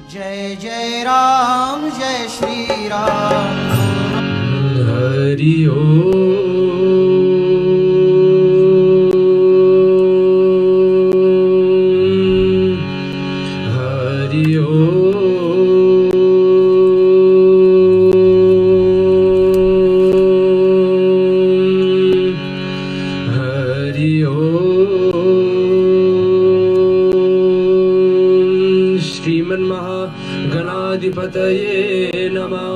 जय जय राम जय श्री राम। हरि ओम हरि ओम हरि ओम। श्रीमन्महागणाधिपतये नमः।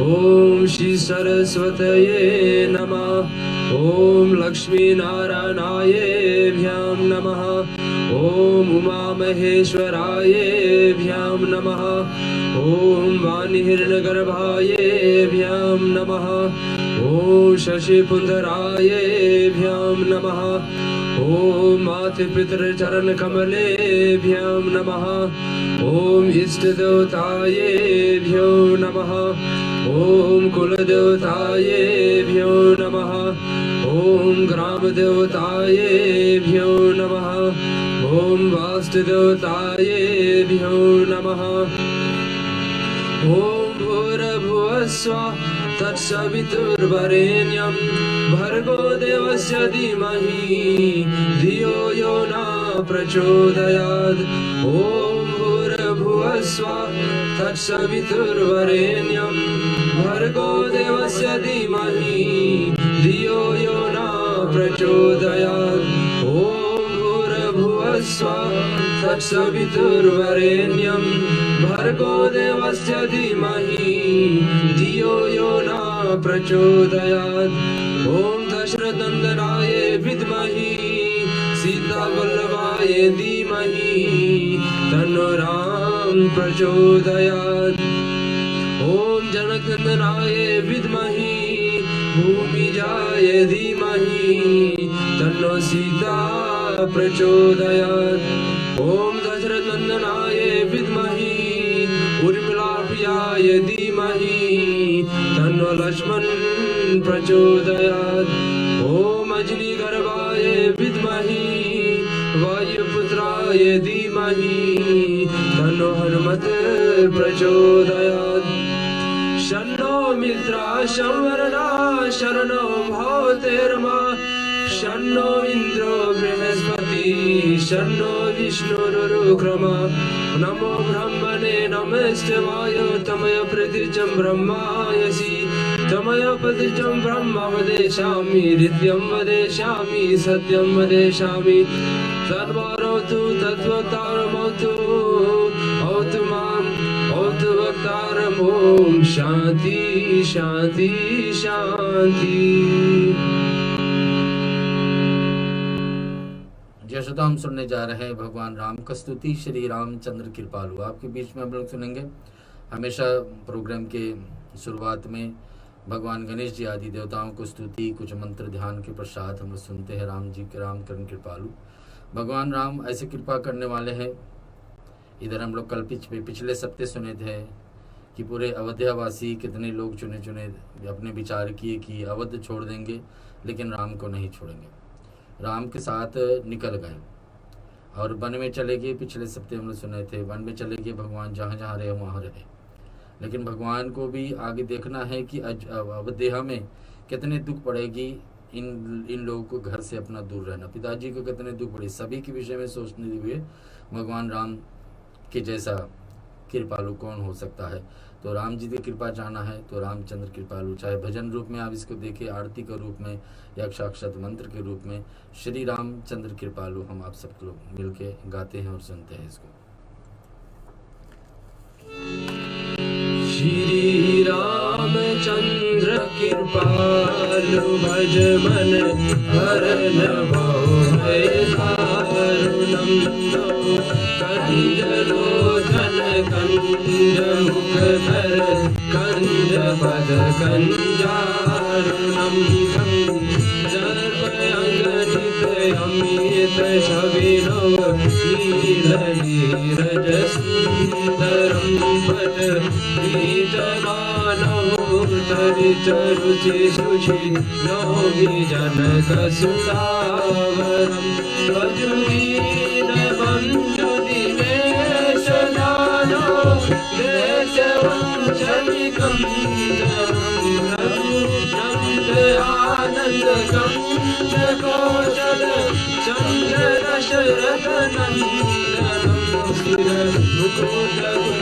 ओम श्री सरस्वतये नमः। ओम लक्ष्मी नारायणायेभ्यां नमः। ओम उमा महेश्वरायेभ्यां नमः। ओम वाणिहिरण्यगर्भायेभ्यां नमः। ओम शशिपुंजरायेभ्यां नमः। ओम मातृपितृचरणकमलेभ्यां नमः। ओम इष्टदेवतायेभ्यो नमः। ओम कुलदेवतायेभ्यो नमः। ओम ग्रामदेवतायेभ्यो नमः। ओम वास्तुदेवतायेभ्यो नमः। ओम भूर्भुवस्सुवः तत्सवितुर्वरेण्यं भर्गो देवस्य धीमहि धियो यो न प्रचोदयात्। ओम भूर्भुवस्सुवः तत्सवितुर्वरेण्यं भर्गो देवस्य धीमहि धियो यो न प्रचोदयात्। ओम भूर्भुवस्सुवः तत्सवितुर्वरेण्यं भर्गो देवस्य धीमहि धियो यो न प्रचोदयात्। ओम दशरथनंदनाय विद्महि सीतावल्लभाय धीमहि तन्नो राम प्रचोदयात्। ओम जनकनंदनाय विद्महि भूमिजाय धीमहि तन्नो सीता प्रचोदयात्। ओम दशरथनंदनाय विद्महि उर्मिलाप्रियाय धीमहि तन्नो लक्ष्मण प्रचोदयात्। ओम अजनीगर्भाय विद्महि वायुपुत्राय धीमहि तन्नो हनुमत प्रचोदयात्। शन्नो मित्राः संवरणाः शरणो भवतेर्मा। शन्नो इन्द्रो बृहस्पतिः शन्नो विष्णुरुक्रमः। नमो ब्रह्मणे नमस्तेवाय तमय प्रतीचं ब्रह्मायसि तमय प्रतीचं ब्रह्म वदेशामि नित्यं वदेशामि सत्यं वदेशामि। सर्वरोतु तत्वतारमोतु औतु माम् औतु वक्तारम्। ओम शांति शांति शांति। जैसा हम सुनने जा रहे हैं भगवान राम का स्तुति श्री रामचंद्र कृपालु। आपके बीच में हम लोग सुनेंगे। हमेशा प्रोग्राम के शुरुआत में भगवान गणेश जी आदि देवताओं को स्तुति कुछ मंत्र ध्यान के पश्चात हम लोग सुनते हैं राम जी के रामकरण कृपालु। भगवान राम ऐसे कृपा करने वाले हैं। इधर हम लोग कल पिछले सप्ताह सुने थे कि पूरे अयोध्यावासी कितने लोग चुने चुने अपने विचार किए कि अवध छोड़ देंगे लेकिन राम को नहीं छोड़ेंगे। राम के साथ निकल गए और वन में चले गए। पिछले सप्ताह हम लोग सुने थे वन में चले गए। भगवान जहाँ जहाँ रहे वहाँ रहे, लेकिन भगवान को भी आगे देखना है कि अवध्या में कितने दुख पड़ेगी इन लोगों को घर से अपना दूर रहना। पिताजी को कितने दुख पड़े, सभी के विषय में सोचने हुए भगवान राम के जैसा कृपालु कौन हो सकता है। तो राम जी की कृपा चाहना है तो रामचंद्र कृपालु, चाहे भजन रूप में आप इसको देखें, आरती के रूप में या साक्षात मंत्र के रूप में, श्री रामचंद्र कृपालु हम आप सब लोग मिलके गाते हैं और सुनते हैं इसको। श्री रामचंद्र कृपालु भज मन हरन भय दारुणं। कंजलोचन कंज मुखधर कंज पद कंजारुणं। दर्पयंगनित अमित छविनो नील नीरज सुंदरं पट ीतमानौ तरिचरुचि शुचि नौमि जनकसुतावरं। त्वजुदीनबन्धुदिनेश दानो आनंद कंद कौशल चंद्र दशरथ नंदनम सिर मुकुट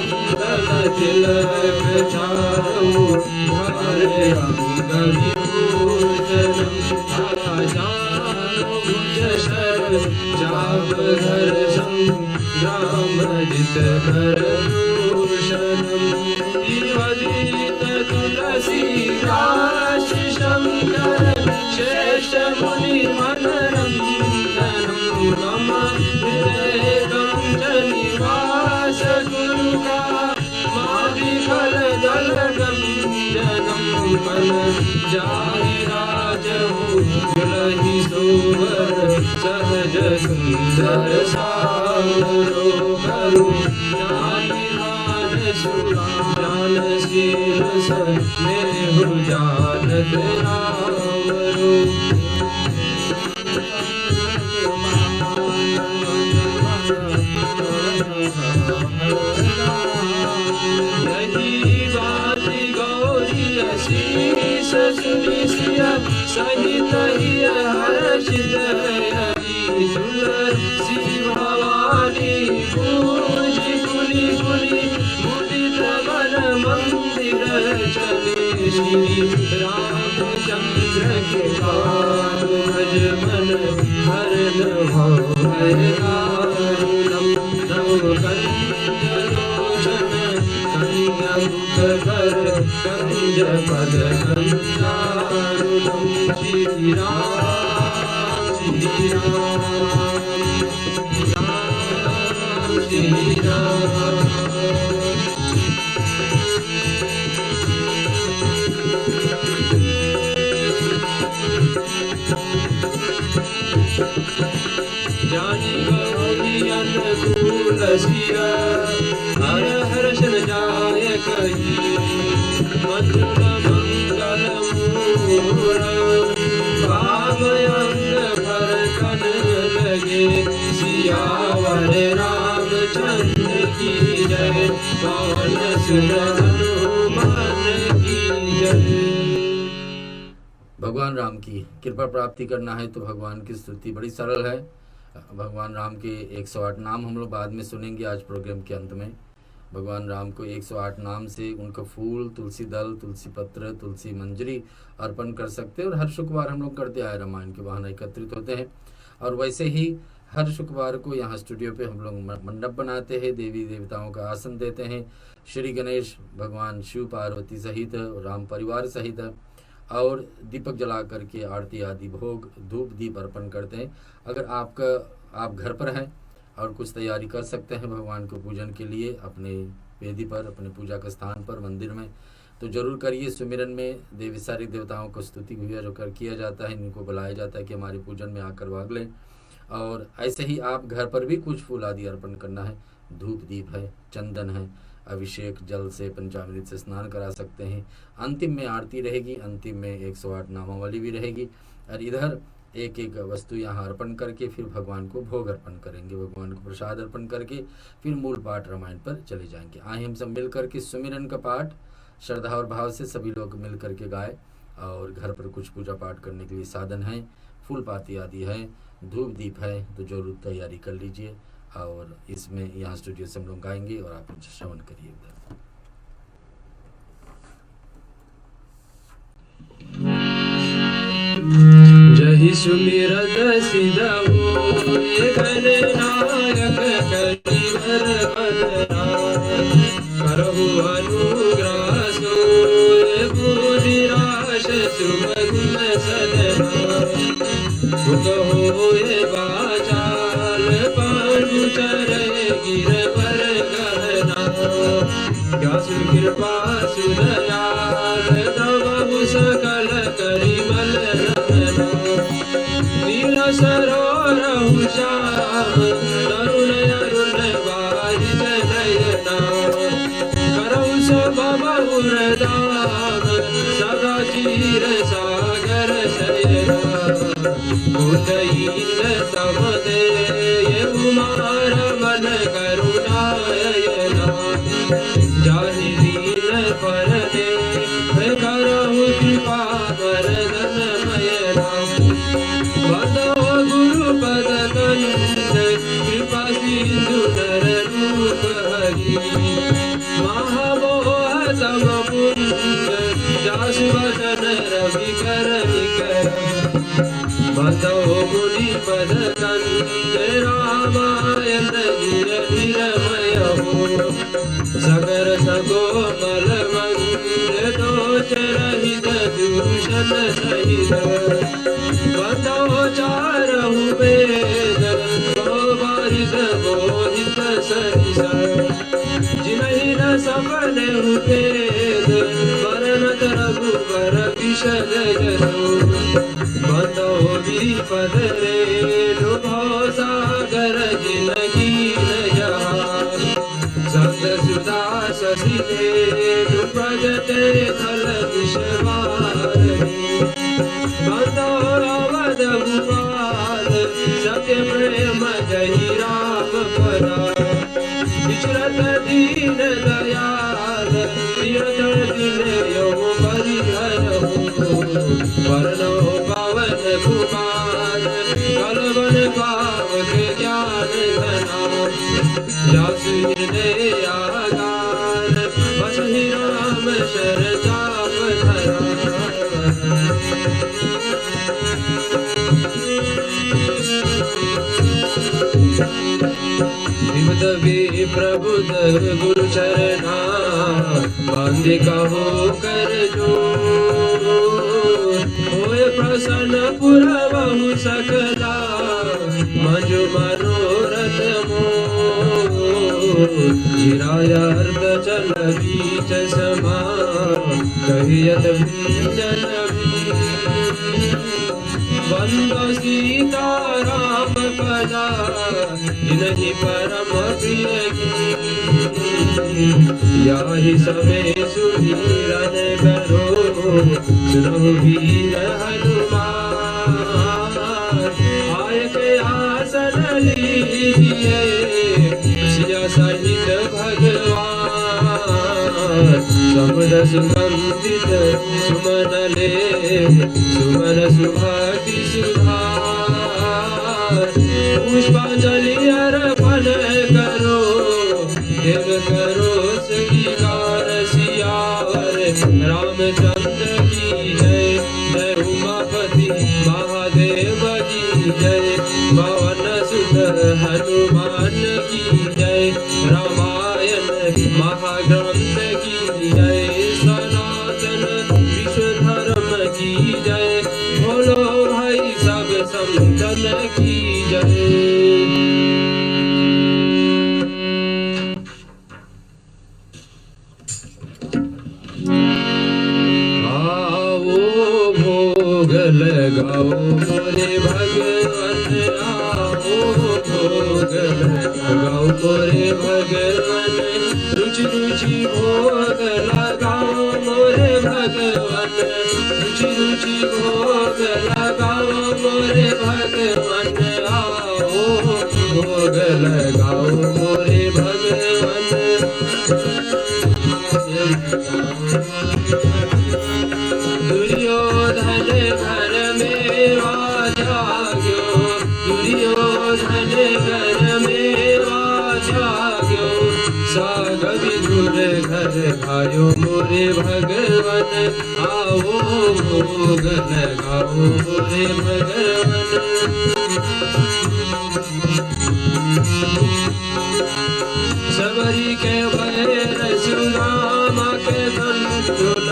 कुंडल तिलक चारु धारे अंगविभूषणम आजानुभुज शर चापधर संग्राम जित कर भूषणम विवदित तुलसी दास शंकर श्रेष्ठ मुनि मनरंजनम मम हृदय कंठ निवास गुरु का मादिफल दल गंजनम मन जाहि राजहु दुलहि सोवर सहज सुंदर सावरो करो जाहि जानशील स्नेह जानत आवरो यही बात गौरी शीस सुनि सिया सहित हर्षित हरि तुलसी भवानी पूजी पुनि पुनि मुदित मन मंदिर चले श्री रामचंद्र के पाद भज मन हरण भय कारुणम नव कंज लोचन कन्या मुखर कंज पद कंजारुणम श्री राम श्री राम श्री राम जानी गौरी अनुकूल सिया हर हर्षण जाय कही मधुर मंगल मूर भावयंग भर कन लगे सियावर रामचंद्र की जय पवन सुत हनुमान की जय। भगवान राम की कृपा प्राप्ति करना है तो भगवान की स्तुति बड़ी सरल है। भगवान राम के 108 नाम हम लोग बाद में सुनेंगे आज प्रोग्राम के अंत में। भगवान राम को 108 नाम से उनका फूल, तुलसी दल, तुलसी पत्र, तुलसी मंजरी अर्पण कर सकते हैं और हर शुक्रवार हम लोग करते आए रामायण के बहाने एकत्रित होते हैं। और वैसे ही हर शुक्रवार को यहाँ स्टूडियो पे हम लोग मंडप बनाते हैं, देवी देवताओं का आसन देते हैं, श्री गणेश भगवान शिव पार्वती सहित राम परिवार सहित और दीपक जला करके आरती आदि भोग धूप दीप अर्पण करते हैं। अगर आप घर पर हैं और कुछ तैयारी कर सकते हैं भगवान को पूजन के लिए अपने वेदी पर, अपने पूजा के स्थान पर, मंदिर में, तो जरूर करिए। सुमिरन में देवी सारी देवताओं को स्तुति भूया जो कर किया जाता है, इनको बुलाया जाता है कि हमारे पूजन में आकर भाग लें। और ऐसे ही आप घर पर भी कुछ फूल आदि अर्पण करना है, धूप दीप है, चंदन है, अभिषेक जल से पंचामृत से स्नान करा सकते हैं। अंतिम में आरती रहेगी, अंतिम में 108 नामावली भी रहेगी और इधर एक एक वस्तु यहाँ अर्पण करके फिर भगवान को भोग अर्पण करेंगे, भगवान को प्रसाद अर्पण करके फिर मूल पाठ रामायण पर चले जाएंगे। आए हम सब मिल करके सुमिरन का पाठ श्रद्धा और भाव से सभी लोग मिल करके गाए। और घर पर कुछ पूजा पाठ करने के लिए साधन है, फूल पाती आदि है, धूप दीप है, तो जरूर तैयारी कर लीजिए। और इसमें यहाँ स्टूडियो से हम लोग गाएंगे और आप श्रवण करिए उधर। जहि सुमिरत सिद्धऊ गणनायक कलिवर बलराम करहु अनुग्रह सोय बुधिराश सुमगुण सदना भुक होए बाचाल पांडु चरय गिरवर गहना व्यासु कृपा सुदयाल तव सकल करिमल नील सरोरहु श्याम तरुण अरुण बारिज नयना करहु सब बहुरदाम सदा चीर सागर शयना उदयीन समदेय कुमार मन करुणायना जाहि दीन पर सगर सगो मल मंद दोष रहित दूषण सहित बंदो चारहु वेद बारित बोधित सहित जिनहि न सफल भेद वरनत रघुबर विशद जसो बंदो विपद रेणु भव सागर जिनगी न जहा संग सुधा ससिलेनु प्रजते थल विषवारे बंदो अवध भूपाल सत्य प्रेम जहि राम पदा विचरत दीन दयाल प्रियत दिन यो परिहरहु वर्णो पवन कुमार कलवन पावक ज्ञान धना जासु हृदय आगार बसहि राम शर चाप धरा विबुध विप्रबुध गुरु चरणा बांधे कहो कर जो होय प्रसन्न पुरवहु सकला मंजु मनोरथ गिरायार्ध चल बीच समा कहियत जन बंदो सीता राम पदा जिनहि परम प्रिय याहि समय सुधीरन करो सुनहु वीर हनुमान आय के आसन लीजिए सिया सहित भगवान समुद सुगंधित सुमन ले सुमन सुभाति सुधार पुष्पांजलि अर्पण करो देव करो स्वीकार सियावर रामचंद्र की जय जय उमापति महादेव की जय पवन सुत हनुमान की जय रामायण महाग्रंथ की जय सनातन विश्व धर्म की जय बोलो भाई सब संतन की जय। लगाओ मोरे भगवान आओ भोग लगाओ मोरे भगवान रुचि रुचि भोग लगाओ मोरे भगवान रुचि रुचि भोग लगाओ मोरे भगवान आओ भोग लगाओ मोरे भगवान दुर्योधन घर में जाग्यो दुर्योधन घर में जाग्यो साग विदुर घर खायो मोरे भगवान आओ भोग लगाओ मोरे भगवान सबरी के भैर सुदामा के दंडुल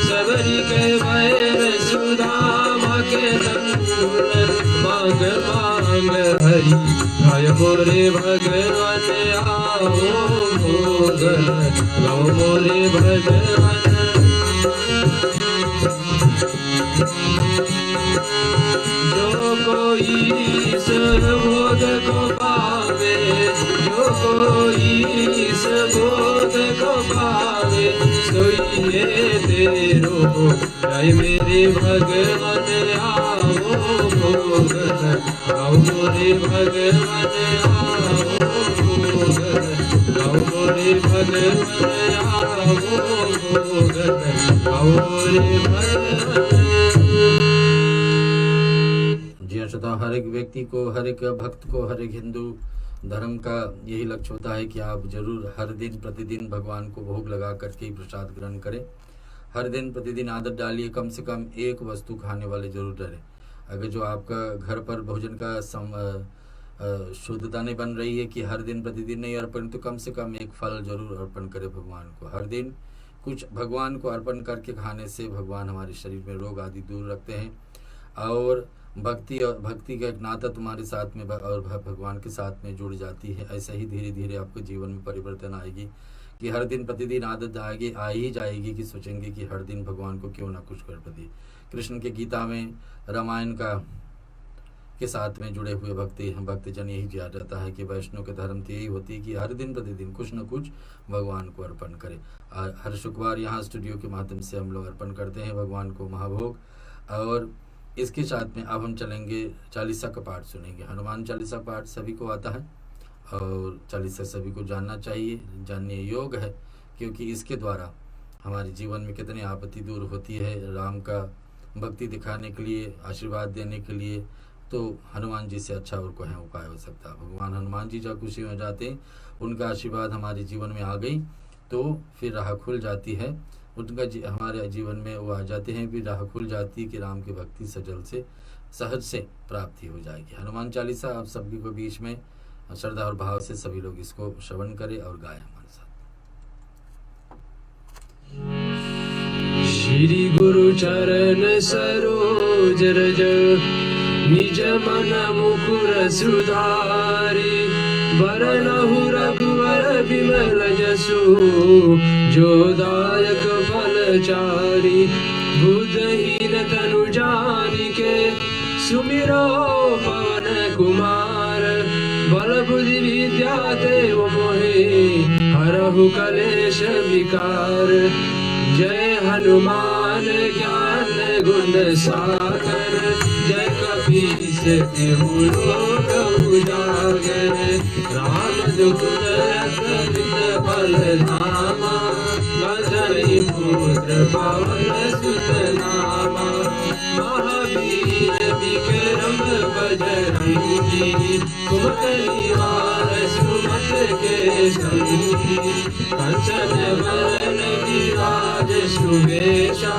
सबरी के भैर सुदामा के दंडुल मांग मांग हरि खाय मोरे भगवान आओ भोग लगाओ मोरे भगवान जो कोई इस बोध को पावे जो कोई इस बोध को पावे सोइए तेरो जय मेरे भगवान आओ भोग लगाओ मोरे भगवान आओ भोग लगाओ मोरे भगवान आओ भोग लगाओ मोरे भगवान। जी श्रोता, हर एक व्यक्ति को, हर एक भक्त को, हर एक हिंदू धर्म का यही लक्ष्य होता है कि आप जरूर हर दिन प्रतिदिन भगवान को भोग लगा करके ही प्रसाद ग्रहण करें। हर दिन प्रतिदिन आदत डालिए, कम से कम एक वस्तु खाने वाले जरूर रहे। अगर जो आपका घर पर भोजन का शुद्धता नहीं बन रही है कि हर दिन प्रतिदिन नहीं अर्पण, तो कम से कम एक फल जरूर अर्पण करें भगवान को। हर दिन कुछ भगवान को अर्पण करके खाने से भगवान हमारे शरीर में रोग आदि दूर रखते हैं, और भक्ति का एक नाता तुम्हारे साथ में और भगवान के साथ में जुड़ जाती है। ऐसा ही धीरे धीरे आपके जीवन में परिवर्तन आएगी कि हर दिन प्रतिदिन आदत आ ही जाएगी कि सोचेंगे कि हर दिन भगवान को क्यों ना कुछ कर पाए। कृष्ण के गीता में, रामायण के साथ में जुड़े हुए भक्तजन यही किया जाता है कि वैष्णव के धर्म तो यही होती है कि हर दिन प्रतिदिन कुछ न कुछ भगवान को अर्पण करें। हर शुक्रवार यहाँ स्टूडियो के माध्यम से हम लोग अर्पण करते हैं भगवान को महाभोग, और इसके साथ में अब हम चलेंगे चालीसा का पाठ सुनेंगे। हनुमान चालीसा पाठ सभी को आता है और चालीसा सभी को जानना चाहिए, जानने योग है, क्योंकि इसके द्वारा हमारे जीवन में कितनी आपत्ति दूर होती है। राम का भक्ति दिखाने के लिए, आशीर्वाद देने के लिए तो हनुमान जी से अच्छा और कोई उपाय हो सकता है। भगवान हनुमान जी जब खुशी हो जाते हैं, उनका आशीर्वाद हमारे जीवन में आ गई तो फिर राह खुल जाती है, उनका हमारे जीवन में वो आ जाते हैं, फिर राह खुल जाती है कि राम की भक्ति सहज से प्राप्ति हो जाएगी। हनुमान चालीसा आप सभी को बीच में श्रद्धा और भाव से सभी लोग इसको श्रवण करें और गाएं हमारे साथ। श्री गुरु चरण सरोज रज निज मन मुकुर सुधारी, वरनहु रघुवर विमल जसु जो दायक फलचारी। बुद्धहीन तनु जानिके सुमिरो पवन कुमार, बल बुद्धि विद्या देव मोहे हरहु कलेश विकार। जय हनुमान ज्ञान गुण सागर, जय कपीस तिहु लोक उजागर। रामदूत अतुलित बल धामा, बजरंगी पुत्र पवन सुत नामा। महावीर विक्रम बजरंगी, कुमति निवार सुमत के संगी। कंचन वरण विराज सुवेशा,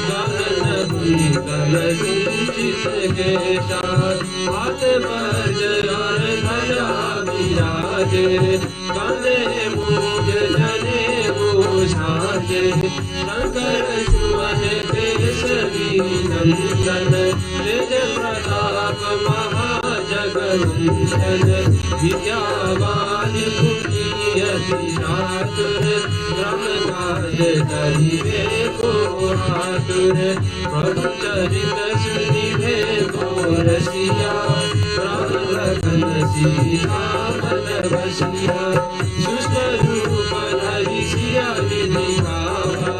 गगन कुंडल कुंचित केशा। हाथ वज्र और ध्वजा विराजे, कांधे मूंज जनेऊ साजे। शंकर सुवन केसरी नंदन, तेज प्रताप महाजगवंदन। विद्यावान गुणी अति चातुर, ब्रह्म काज करिबे को आतुर। प्रभु चरित सुनिबे को रसिया, राम लखन सीता मन बसिया। सूक्ष्म रूप धरि सियाहि दिखावा,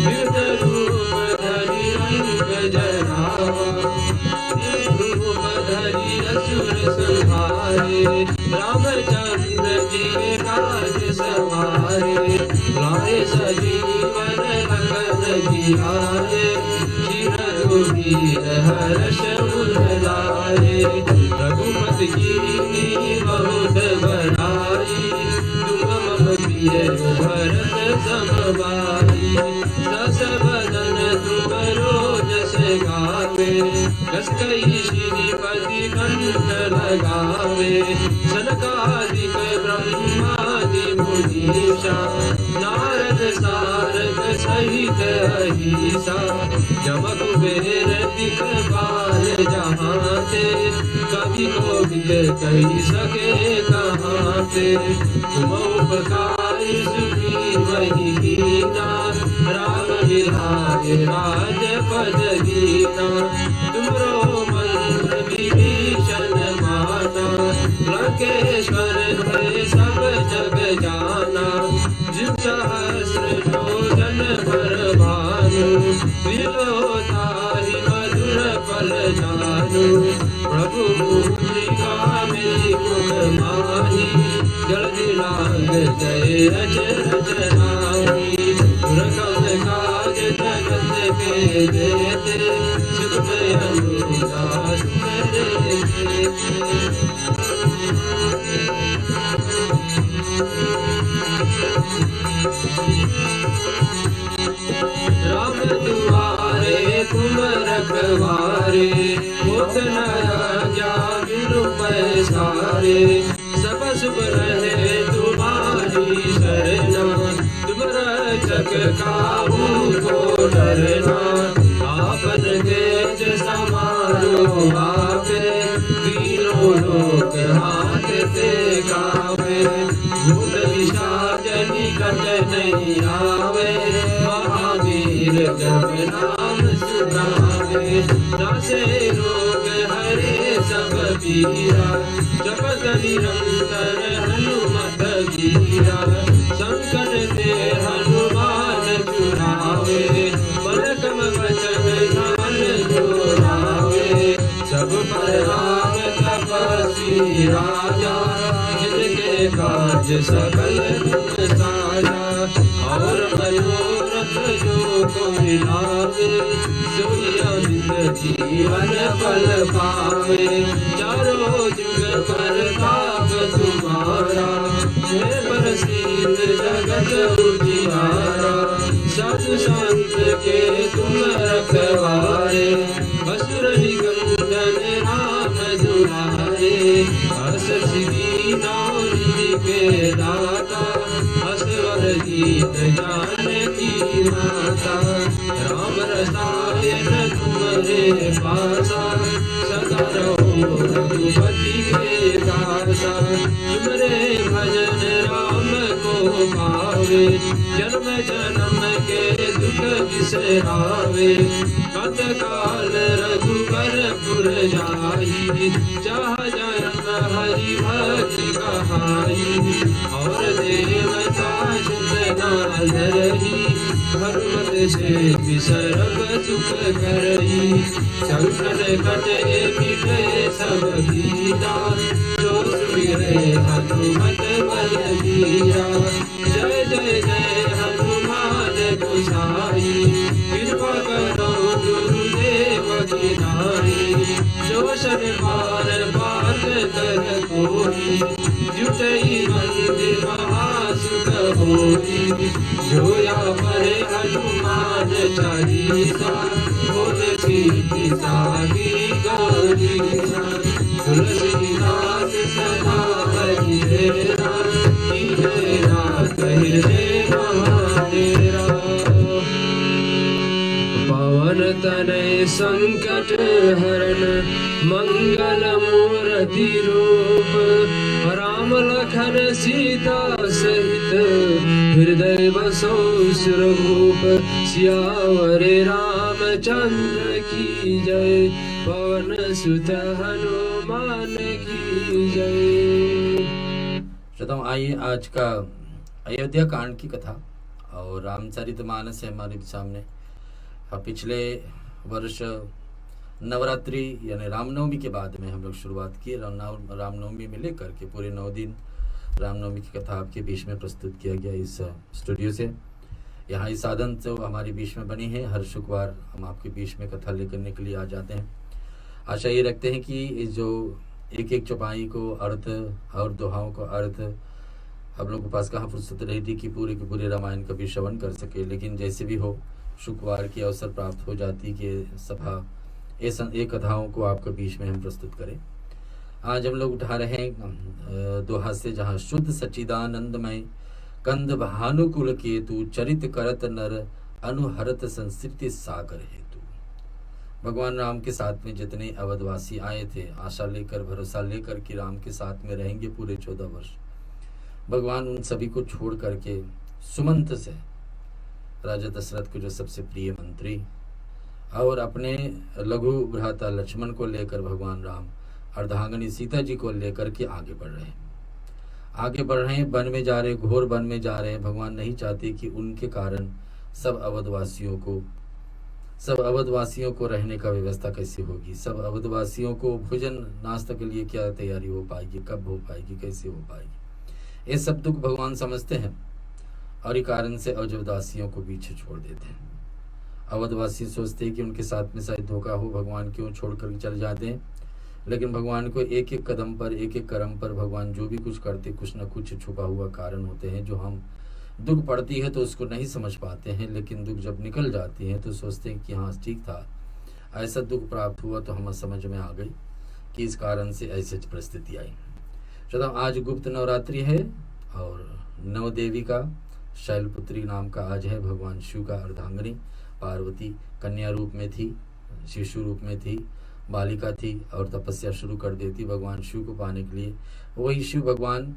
विकट रूप धरि रंग जरावा। रूप धरि असुर संहारे, रामचंद्र जी के काज सवारे। लाए सजीवन लखन जियाए, चिर रघुवीर हर्ष उर लाए। रघुपति कीन्ही बहुत बड़ाई, तुम मम प्रिय भरत सम भाई। दस बदन तुम रोजस गावे, जस कई श्रीपति कंठ लगावे। सनकादिक ब्रह्मादि मुनीषा, नारद सारद सहित अहिसा। जम कुबेर दिखपाल जहाँ ते, कवि कोविद कही सके कहाँ ते। तुम उपकारी सुग्रीव कीना, राम मिलाए राजपद दीना। तुमरो मंत्र विभीषण माना, लंकेश्वर भय सब जग जाना। जिन सहस्र योजन पर भानु, विलोताहि मधुर फल जानू। प्रभु मुद्रिका मेरी मुख माही, जल्दी लाग गए अचरज नाहि। दुर्गम काज जगत के देते, सुख अनुराग देते। राम दुआरे तुम रखवारे, होत न आज्ञा बिनु पैसारे। चक काहू को डरना, आपन तेज समारो आपे, तीनों लोक हाथ से गावे। भूत पिशाच निकट नहीं आवे, महावीर जब नाम सुनावे। नासे रोग हरे सब पीरा, जपत निरंतर हनुमत वीरा। संकट से हनुमान छुड़ावे, मन क्रम वचन ध्यान जोड़ावे। सब पर राम तपस्वी राजा, जिनके काज सकल तुम साजा। और मनोरथ जो कोई लावे, सोई अमित जीवन फल पावे। चारों जुग प्रताप तुम्हारा, है प्रसिद्ध जगत उजियारा। साधु संत के तुम रखवारे, असुर निकंदन राम दुलारे। हर्ष सिद्धि दानी के दाता, असवर जीत जानकी माता। राम रसायन तुम्हारे पासा, सदा रहो रघुपति के दासा। तुमरे भजन राम को पावे, जन्म जन्म के दुख बिसरावे। कत काल रघुबर पुर जाई, चाह जन्म हरि भक्ति कहाई। और देवता सुत नारही, हनुमत से विसरब सुख करई। संकट कटे मिटे सब पीरा, जो सुमिरे हनुमत बलबीरा। जय जय जय हनुमान गोसाई, कृपा करो गुरुदेव की नाई। जो शर पार पार कर कोई, जुटई मंदिर महासुख होई। जो या पढ़े हनुमान चालीसा, होत सीति सागी गौरीसा। तुलसीदास सदा हरिरा, कीजे नाथ हृदय महाडेरा। पवन तनय संकट हरण, मंगल मूर्ति रूप। राम लखन सीता सहित, हृदय बसो सुरभूप। सियावर रामचंद्र की जय, पवन सुत हनुमान की जय। श्रोताओं, आइए आज का अयोध्या कांड की कथा और रामचरितमानस है हमारे सामने। पिछले वर्ष नवरात्रि यानी रामनवमी के बाद में हम लोग शुरुआत की। रामनवमी में लेकर के पूरे 9 दिन रामनवमी की कथा आपके बीच में प्रस्तुत किया गया इस स्टूडियो से। यहाँ इस साधन तो हमारे बीच में बनी है। हर शुक्रवार हम आपके बीच में कथा लेकर के लिए आ जाते हैं। आशा ये रखते हैं कि इस जो एक एक चौपाई को अर्थ और दोहाओं को अर्थ हम लोग के पास कहाँ फुर्सत रही थी कि पूरे रामायण का भी श्रवण कर सके, लेकिन जैसे भी हो शुक्रवार की अवसर प्राप्त हो जाती कि सभा एक कथाओं को आपके बीच में हम प्रस्तुत करें। आज हम लोग उठा रहे हैं दोहा से, जहाँ शुद्ध सच्चिदानंदमय कंद भानुकुल केतु, चरित करत नर अनुहरत संस्कृति सागर हेतु। भगवान राम के साथ में जितने अवधवासी आए थे, आशा लेकर भरोसा लेकर कि राम के साथ में रहेंगे पूरे 14 वर्ष, भगवान उन सभी को छोड़ करके सुमंत से राजा दशरथ को जो सबसे प्रिय मंत्री और अपने लघु भ्राता लक्ष्मण को लेकर भगवान राम अर्धांगिनी सीता जी को लेकर के आगे बढ़ रहे हैं। वन में जा रहे, घोर वन में जा रहे हैं। भगवान नहीं चाहते कि उनके कारण सब अवधवासियों को रहने का व्यवस्था कैसे होगी, सब अवधवासियों को भोजन नाश्ता के लिए क्या तैयारी हो पाएगी, कब हो पाएगी, कैसे हो पाएगी। ये सब दुख भगवान समझते हैं और इस कारण से अवधवासियों को पीछे छोड़ देते हैं। अवधवासी सोचते हैं कि उनके साथ में शायद धोखा हो, भगवान क्यों छोड़ कर चले जाते हैं। लेकिन भगवान को एक एक कदम पर, एक एक कर्म पर भगवान जो भी कुछ करते, कुछ न कुछ छुपा हुआ कारण होते हैं जो हम दुख पड़ती है तो उसको नहीं समझ पाते हैं, लेकिन दुख जब निकल जाती है तो सोचते हैं कि हाँ ठीक था, ऐसा दुख प्राप्त हुआ तो हमें समझ में आ गई कि इस कारण से ऐसी परिस्थिति आई। चलो आज गुप्त नवरात्रि है और 9 देवी का शैलपुत्री नाम का आज है भगवान शिव का अर्धांगिनी। पार्वती कन्या रूप में थी, शिशु रूप में थी, बालिका थी और तपस्या शुरू कर देती भगवान शिव को पाने के लिए। वही शिव भगवान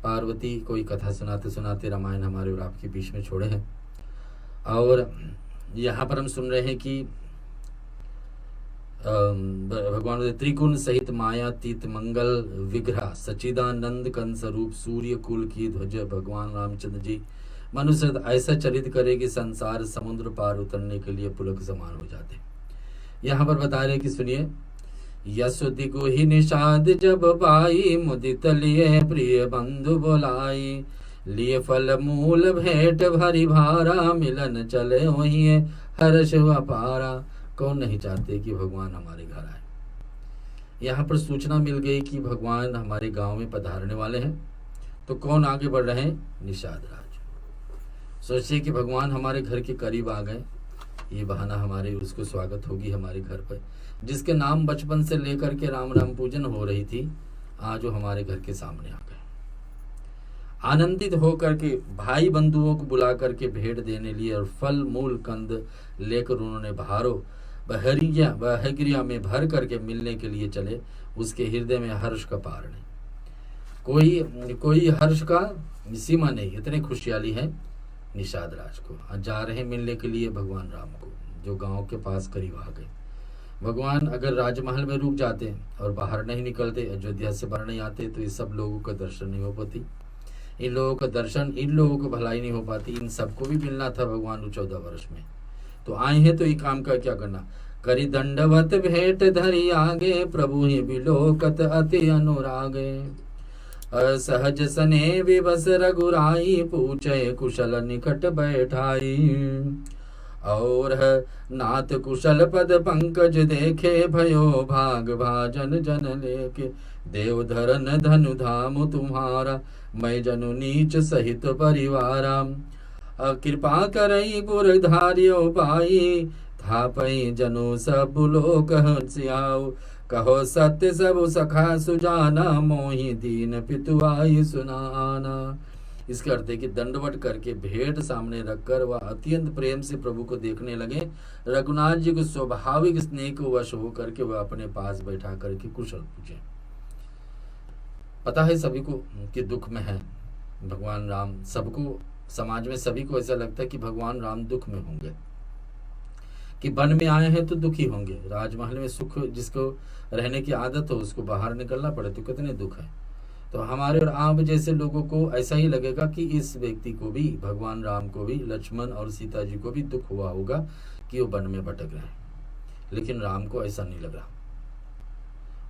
पार्वती कोई कथा सुनाते सुनाते रामायण हमारे और आपके बीच में छोड़े हैं। और यहाँ पर हम सुन रहे हैं कि भगवान त्रिगुण सहित मायातीत मंगल विग्रह सच्चिदानंद कंस रूप सूर्य कुल की ध्वज भगवान रामचंद्र जी मनुष्य ऐसा चरित करे कि संसार समुद्र पार उतरने के लिए पुलक समान हो जाते। यहाँ पर बता रहे कि सुनिए, यशोदि को ही निषाद जब पाई मुदित लिए प्रिय बंधु बोलाई, लिए फल मूल भेंट भरी भारा मिलन चले वही हर्ष अपारा। कौन नहीं चाहते कि भगवान हमारे घर आए। यहाँ पर सूचना मिल गई कि भगवान हमारे गांव में पधारने वाले हैं। तो कौन आगे बढ़ रहे हैं? निषाद राज। सोचिए कि भगवान हमारे घर के करीब आ गए। ये बहाना हमारे उसको स्वागत होगी हमारे घर पर, जिसके नाम बचपन से लेकर के राम राम पूजन हो रही थी, आज वो हमारे घर के सामने आ गए। आनंदित होकर के भाई बंधुओं को बुला करके भेंट देने लिए और फल मूल कंद लेकर उन्होंने भारो बहगिरिया में भर करके मिलने के लिए चले। उसके हृदय में हर्ष का पार नहीं, कोई हर्ष का सीमा नहीं, इतने खुशहाली है निषाद राज को। आज जा रहे मिलने के लिए भगवान राम को, जो गांव के पास करीब आ गए। भगवान अगर राजमहल में रुक जाते और बाहर नहीं निकलते, अयोध्या से बाहर नहीं आते, तो इस सब लोगों का दर्शन नहीं हो पाती। इन लोगों का दर्शन, इन लोगों को भलाई नहीं हो पाती। इन सबको भी मिलना था भगवान 14 वर्ष में। तो आए हैं तो ये काम का क्या करना? करी दंडवत भेंट धरी आगे, प्रभु ही बिलोकत अति अनुरागे। असहज सने विवस रघुराई, पूछे कुशल निकट बैठाई। और नाथ कुशल पद पंकज देखे, भयो भाग भाजन जन लेके। देव धरन धनु धाम तुम्हारा, मैं जनु नीच सहित परिवारा। कृपा करई पुरधारियो पाई, थापई जनु सब लोक हंसियाओ। कहो सत्य सब सखा सुजाना, मोहि दीन पितुआई सुनाना। इसके अर्थ है कि दंडवट करके भेंट सामने रखकर वह अत्यंत प्रेम से प्रभु को देखने लगे। रघुनाथ जी को स्वाभाविक स्नेह को वश हो करके वह अपने पास बैठा करके कुशल पूछे। पता है सभी को कि दुख में है भगवान राम। सबको, समाज में सभी को ऐसा लगता है कि भगवान राम दुख में होंगे, कि वन में आए हैं तो दुखी होंगे। राजमहल में सुख जिसको रहने की आदत हो, उसको बाहर निकलना पड़े तो कितने दुख है। तो हमारे और आप जैसे लोगों को ऐसा ही लगेगा कि इस व्यक्ति को भी, भगवान राम को भी, लक्ष्मण और सीता जी को भी दुख हुआ होगा कि वो वन में भटक रहे हैं। लेकिन राम को ऐसा नहीं लगा।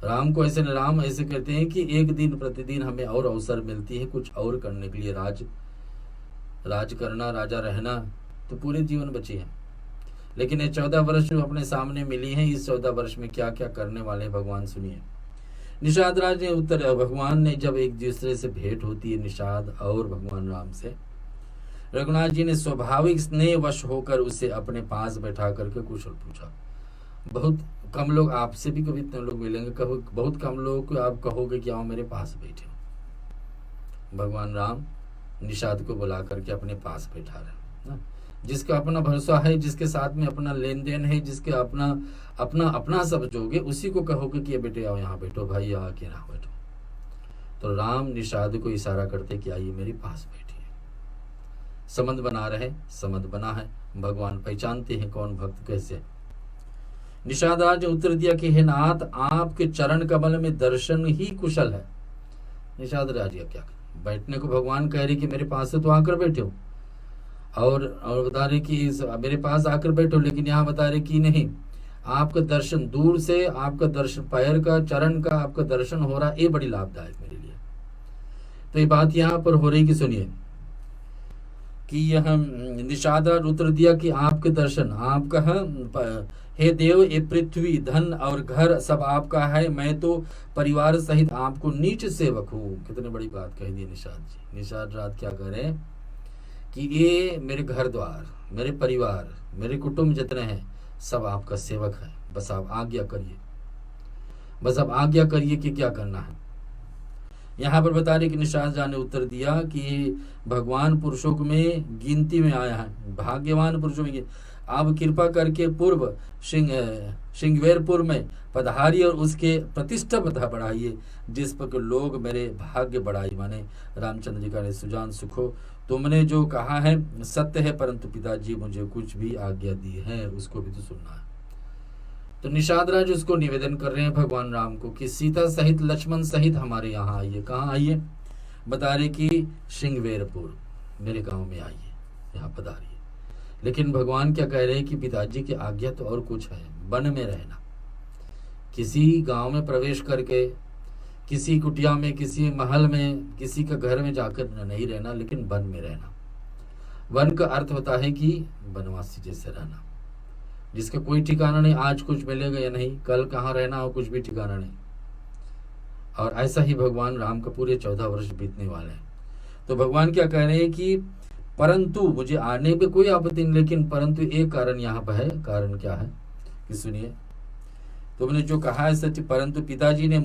राम को ऐसे, राम ऐसे कहते हैं कि एक दिन प्रतिदिन हमें और अवसर मिलती है कुछ और करने के लिए। राज करना, राजा रहना तो पूरे जीवन बची है। लेकिन ये 14 वर्ष जो अपने सामने मिली हैं, इस 14 वर्ष में क्या क्या करने वाले भगवान सुनिए। निषाद राज ने उत्तर, भगवान ने जब एक दूसरे से भेंट होती है निषाद और भगवान राम से, रघुनाथ जी ने स्वाभाविक स्नेह वश होकर उसे अपने पास बैठा करके कुशल पूछा। बहुत कम लोग, आपसे भी कभी इतने लोग मिलेंगे, कहो बहुत कम लोगों को आप कहोगे कि आओ मेरे पास बैठे हो। भगवान राम निषाद को बुला करके अपने पास बैठा रहे। जिसका अपना भरोसा है, जिसके साथ में अपना लेन देन है, जिसके अपना सब जोगे, उसी को कहोगे कि ये बेटे आओ यहाँ बैठो, भाई आके ना बैठो। तो राम निषाद को इशारा करते कि आइए मेरे पास बैठिए। संबंध बना रहे, संबंध बना है। भगवान पहचानते हैं कौन भक्त कैसे। निषाद राज ने उत्तर दिया कि हे नाथ, आपके चरण कमल में दर्शन ही कुशल है। निषाद राज क्या बैठने को भगवान कह रहे कि मेरे पास से तो आकर बैठे हो, और बता रहे कि मेरे पास आकर बैठो, लेकिन यहाँ बता रहे कि नहीं, आपका दर्शन दूर से, आपका दर्शन पैर का, चरण का आपका दर्शन हो रहा, ये बड़ी लाभदायक मेरे लिए। तो ये बात यहाँ पर हो रही कि सुनिए कि यह निषाद उत्तर दिया कि आपके दर्शन, आपका हे देव, ये पृथ्वी, धन और घर सब आपका है, मैं तो परिवार सहित आपको नीच सेवक हूँ। कितनी बड़ी बात कह दी निषाद जी। निषाद रात क्या करें कि ये मेरे घर द्वार, मेरे परिवार, मेरे कुटुंब जितने हैं सब आपका सेवक है, बस आप आज्ञा करिए, बस आप आज्ञा करिए कि क्या करना है। यहाँ पर बता रहे कि निषाद जा ने उत्तर दिया कि भगवान पुरुषों में गिनती में आया है, भाग्यवान पुरुषों में। आप कृपा करके पूर्व श्रृंगवेरपुर में पधारिए और उसके प्रतिष्ठा बढ़ाइए, जिस पर लोग मेरे भाग्य बढ़ाई। माने रामचंद्र जी का सुजान सुखो, तुमने जो कहा है सत्य है, परंतु पिताजी मुझे कुछ भी आज्ञा दी है उसको भी तो सुनना है। तो निषाद राज उसको निवेदन कर रहे हैं भगवान राम को कि सीता सहित लक्ष्मण सहित हमारे यहाँ आइए। कहाँ आइए? बता रहे कि श्रृंगवेरपुर मेरे गांव में आइए, यहाँ पधारिए। लेकिन भगवान क्या कह रहे हैं कि पिताजी की आज्ञा तो और कुछ है, वन में रहना। किसी गांव में प्रवेश करके, किसी कुटिया में, किसी महल में, किसी का घर में जाकर नहीं रहना, लेकिन वन में रहना। वन का अर्थ होता है कि वनवासी जैसे रहना, जिसका कोई ठिकाना नहीं, आज कुछ मिलेगा या नहीं, कल कहाँ रहना हो कुछ भी ठिकाना नहीं। और ऐसा ही भगवान राम का पूरे 14 वर्ष बीतने वाले हैं। तो भगवान क्या कह रहे हैं कि परंतु मुझे आने पे कोई आपत्ति नहीं, लेकिन परंतु एक कारण यहाँ पर है। कारण क्या है कि सुनिए, तुमने जो कहा है सच, परंतु पिताजी ने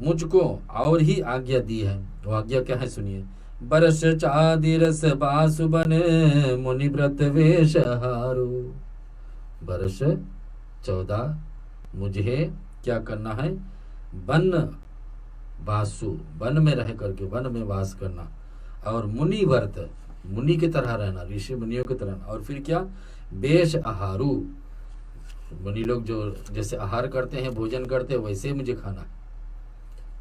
मुझको और ही आज्ञा दी है। वो आज्ञा क्या है सुनिए। बरस चादिरस बासुबन मुनि व्रत वेश हारो। वर्ष 14 मुझे क्या करना है? वन वासु, वन में रह करके वन में वास करना, और मुनि व्रत, मुनि की तरह रहना, ऋषि मुनियों की तरह। और फिर क्या? वेश आहारू, मुनि लोग जो जैसे आहार करते हैं, भोजन करते हैं, वैसे मुझे खाना है।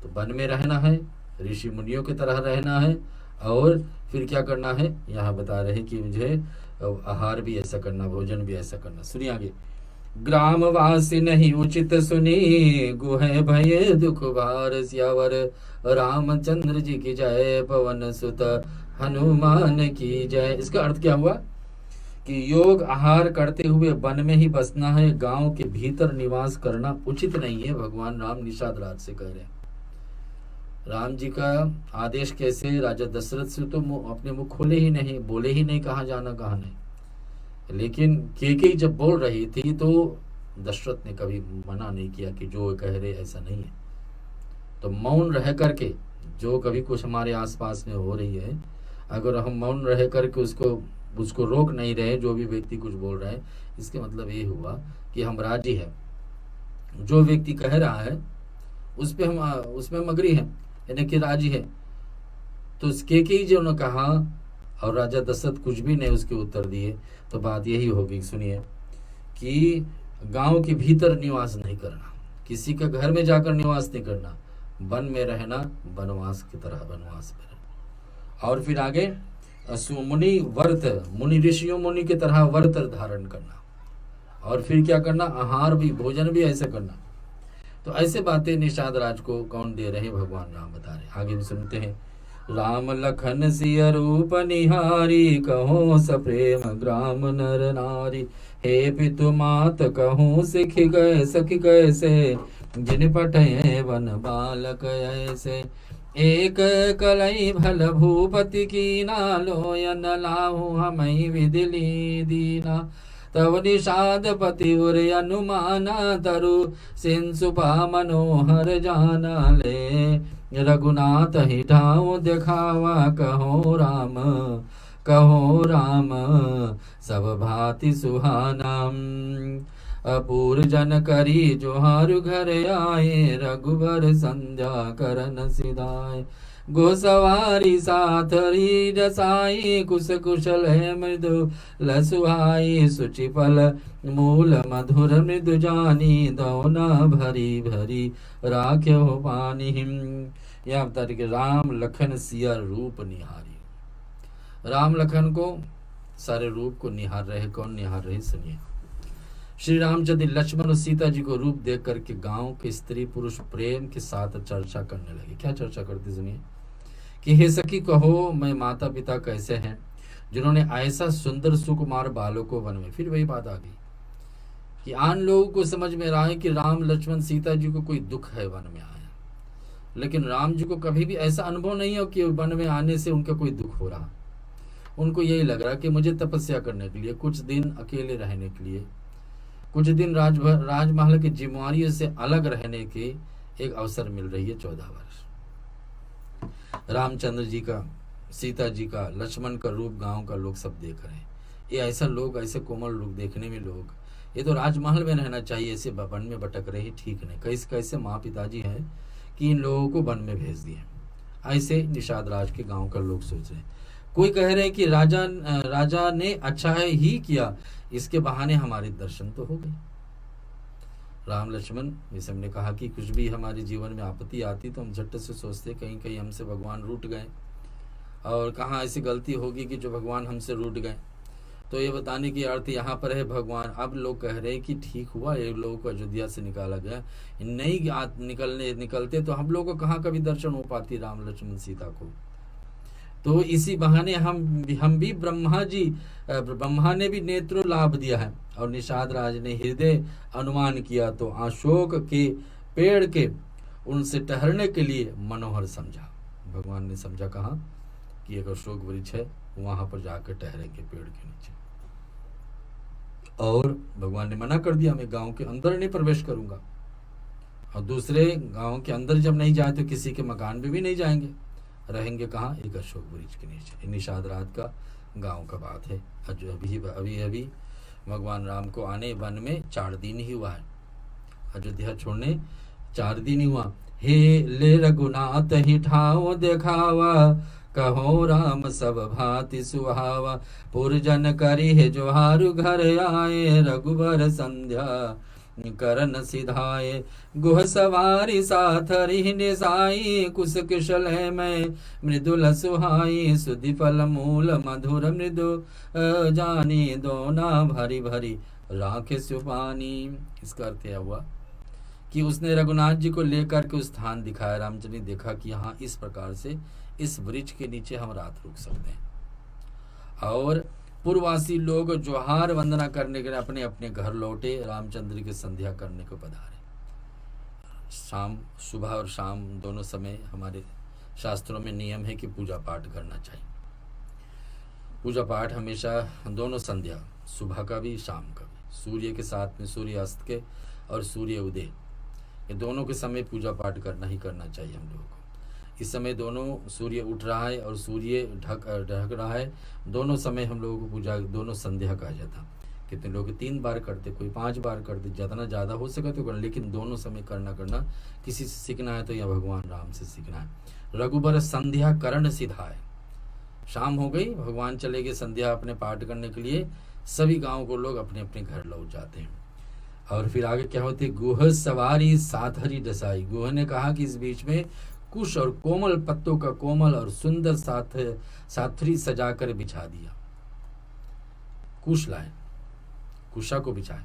तो वन में रहना है, ऋषि मुनियों की तरह रहना है, और फिर क्या करना है? यहाँ बता रहे हैं कि मुझे आहार भी ऐसा करना, भोजन भी ऐसा करना। सुनिए आगे। ग्रामवासी नहीं उचित सुनी, गुहे भय दुख भार, सियावर रामचंद्र जी की जय, पवन सुत हनुमान की जय। इसका अर्थ क्या हुआ कि योग आहार करते हुए वन में ही बसना है, गांव के भीतर निवास करना उचित नहीं है। भगवान राम निषाद राज से कह रहे हैं। राम जी का आदेश कैसे? राजा दशरथ से तो अपने मुख खोले ही नहीं, बोले ही नहीं कहाँ जाना कहाँ नहीं। लेकिन केकई जब बोल रही थी तो दशरथ ने कभी मना नहीं किया कि जो कह रहे ऐसा नहीं है। तो मौन रह करके, जो कभी कुछ हमारे आसपास में हो रही है, अगर हम मौन रह करके उसको रोक नहीं रहे, जो भी व्यक्ति कुछ बोल रहे हैं, इसके मतलब ये हुआ कि हम राजी हैं। जो व्यक्ति कह रहा है उसमें हम अग्री हैं, यानी कि राजी है। तो उसके जो ने कहा और राजा दशरथ कुछ भी नहीं उसके उत्तर दिए, तो बात यही होगी। सुनिए कि गांव के भीतर निवास नहीं करना, किसी का घर में जाकर निवास नहीं करना, वन में रहना, वनवास की तरह वनवास में रहना। और फिर आगे मुनि व्रत, मुनि ऋषियों मुनि की तरह व्रत धारण करना। और फिर क्या करना? आहार भी, भोजन भी ऐसे करना। तो ऐसे बातें निषाद राज को कौन दे रहे हैं? भगवान राम बता रहे। आगे भी सुनते हैं। राम लखन सिय रूप निहारी, कहो सप्रेम ग्राम नर नारी, हे पितु मात कहूँ सिख गए सखी कैसे, जिन पठे वन बालक ऐसे, एक कलई भल भूपति की नालोयन लाहू हमई विदिली दीना, तव निषाद पति उर अनुमाना, तरु सिंसुपा मनोहर जाना ले, रघुनाथ ही ठाऊ दिखावा, कहो राम सब भांति सुहानाम, अपूर जन करी जोहारु घर आए, रघुबर संध्या करन सिधाए, गोसवारी साथ रसाई, कुश कुशल है मृदु लसुहाई, सुचिपल मूल मधुर मृदु जानी, दौना भरी भरी राख्यो पानी। यह बता रहे कि राम लखन सिया रूप निहारी। राम लखन को सारे रूप को निहार रहे। कौन निहार रहे? सुनिए। श्री रामचंद्र लक्ष्मण और सीता जी को रूप देख करके गांव के स्त्री पुरुष प्रेम के साथ चर्चा करने लगे। क्या चर्चा करते? सुनिए कि हे सखी कहो, मैं माता पिता कैसे हैं जिन्होंने ऐसा सुंदर सुकुमार बालों को वन में। फिर वही बात आ गई कि आन लोगों को समझ में रहा है कि राम लक्ष्मण सीता जी को कोई दुख है वन में आया, लेकिन राम जी को कभी भी ऐसा अनुभव नहीं हो कि वन में आने से उनका कोई दुख हो रहा। उनको यही लग रहा कि मुझे तपस्या करने के लिए, कुछ दिन अकेले रहने के लिए, कुछ दिन राजमहल की जिम्मेवारियों से अलग रहने की एक अवसर मिल रही है। 14 वर्ष रामचंद्र जी का, सीता जी का, लक्ष्मण का रूप गांव का लोग सब देख रहे हैं। ये ऐसा लोग, ऐसे कोमल रूप देखने में लोग, ये तो राजमहल में रहना चाहिए, ऐसे वन में भटक रहे, ठीक नहीं। कैसे कैसे माँ पिताजी हैं कि इन लोगों को वन में भेज दिए। ऐसे निषाद राज के गांव का लोग सोच रहे हैं। कोई कह रहे हैं कि राजा ने अच्छा है ही किया, इसके बहाने हमारे दर्शन तो हो गए। राम लक्ष्मण, जैसे हमने कहा कि कुछ भी हमारे जीवन में आपत्ति आती तो हम झट से सोचते कहीं कहीं हमसे भगवान रूठ गए, और कहाँ ऐसी गलती होगी कि जो भगवान हमसे रूठ गए। तो ये बताने की अर्थ यहाँ पर है भगवान अब लोग कह रहे हैं कि ठीक हुआ ये लोगों को अयोध्या से निकाला गया, नहीं निकलते तो हम लोगों को कहाँ कभी दर्शन हो पाती राम लक्ष्मण सीता को। तो इसी बहाने हम भी ब्रह्मा ने भी नेत्र लाभ दिया है, और निषाद राज ने हृदय अनुमान किया तो अशोक के पेड़ के उनसे ठहरने के लिए मनोहर समझा। भगवान ने समझा कहाँ कि एक अशोक वृक्ष है, वहां पर जाकर ठहरेंगे पेड़ के नीचे। और भगवान ने मना कर दिया, मैं गांव के अंदर नहीं प्रवेश करूंगा, और दूसरे गांव के अंदर जब नहीं जाए तो किसी के मकान में भी नहीं जाएंगे, रहेंगे कहाँ, एक अशोक वृक्ष के नीचे। निषाद रात का गांव का बात है। अभी भगवान राम को आने वन में 4 दिन ही हुआ है, अयोध्या छोड़ने 4 दिन ही हुआ। हे ले रघुनाथ ही ठाओ देखावा, कहो राम सब भांति सुहावा, पुरजन करी है जोहारु घर आए, रघुबर संध्या करन सिधाए, गुह सवारी साथरी निसाई, कुश कुशल है मैं मृदुल सुहाई, सुधि फल मूल मधुर मृदु जानी, दोना भरी भरी राखे सुपानी। इसका अर्थ यह हुआ कि उसने रघुनाथ जी को लेकर के उस स्थान दिखाया। रामचंद्र ने देखा कि हाँ इस प्रकार से इस वृक्ष के नीचे हम रात रुक सकते हैं। और पूर्ववासी लोग जोहार वंदना करने के लिए अपने अपने घर लौटे, रामचंद्र की संध्या करने को पधारे। शाम, सुबह और शाम दोनों समय हमारे शास्त्रों में नियम है कि पूजा पाठ करना चाहिए। पूजा पाठ हमेशा दोनों संध्या, सुबह का भी शाम का भी, सूर्य के साथ में सूर्य अस्त के और सूर्य उदय, ये दोनों के समय पूजा पाठ करना ही करना चाहिए हम लोगों को। इस समय दोनों सूर्य उठ रहा है और सूर्य ढक रहा है, दोनों समय हम लोगों को पूजा, दोनों संध्या कहा जाता। कितने लोग 3 बार करते, कोई 5 बार करते, जितना ज़्यादा हो सके तो करना, लेकिन दोनों समय करना। किसी से सीखना है तो यह भगवान राम से सीखना है। रघुबर संध्या करण सिधाए, शाम हो गई, भगवान चले गए संध्या अपने पाठ करने के लिए, सभी गाँव को लोग अपने अपने घर लौट जाते हैं। और फिर आगे क्या होती है, गुह सवारी साथरी डसाई। गुह ने कहा कि इस बीच में कुश और कोमल पत्तों का कोमल और सुंदर साथरी सजाकर बिछा दिया। कुश लाए, कुशा को बिछाए।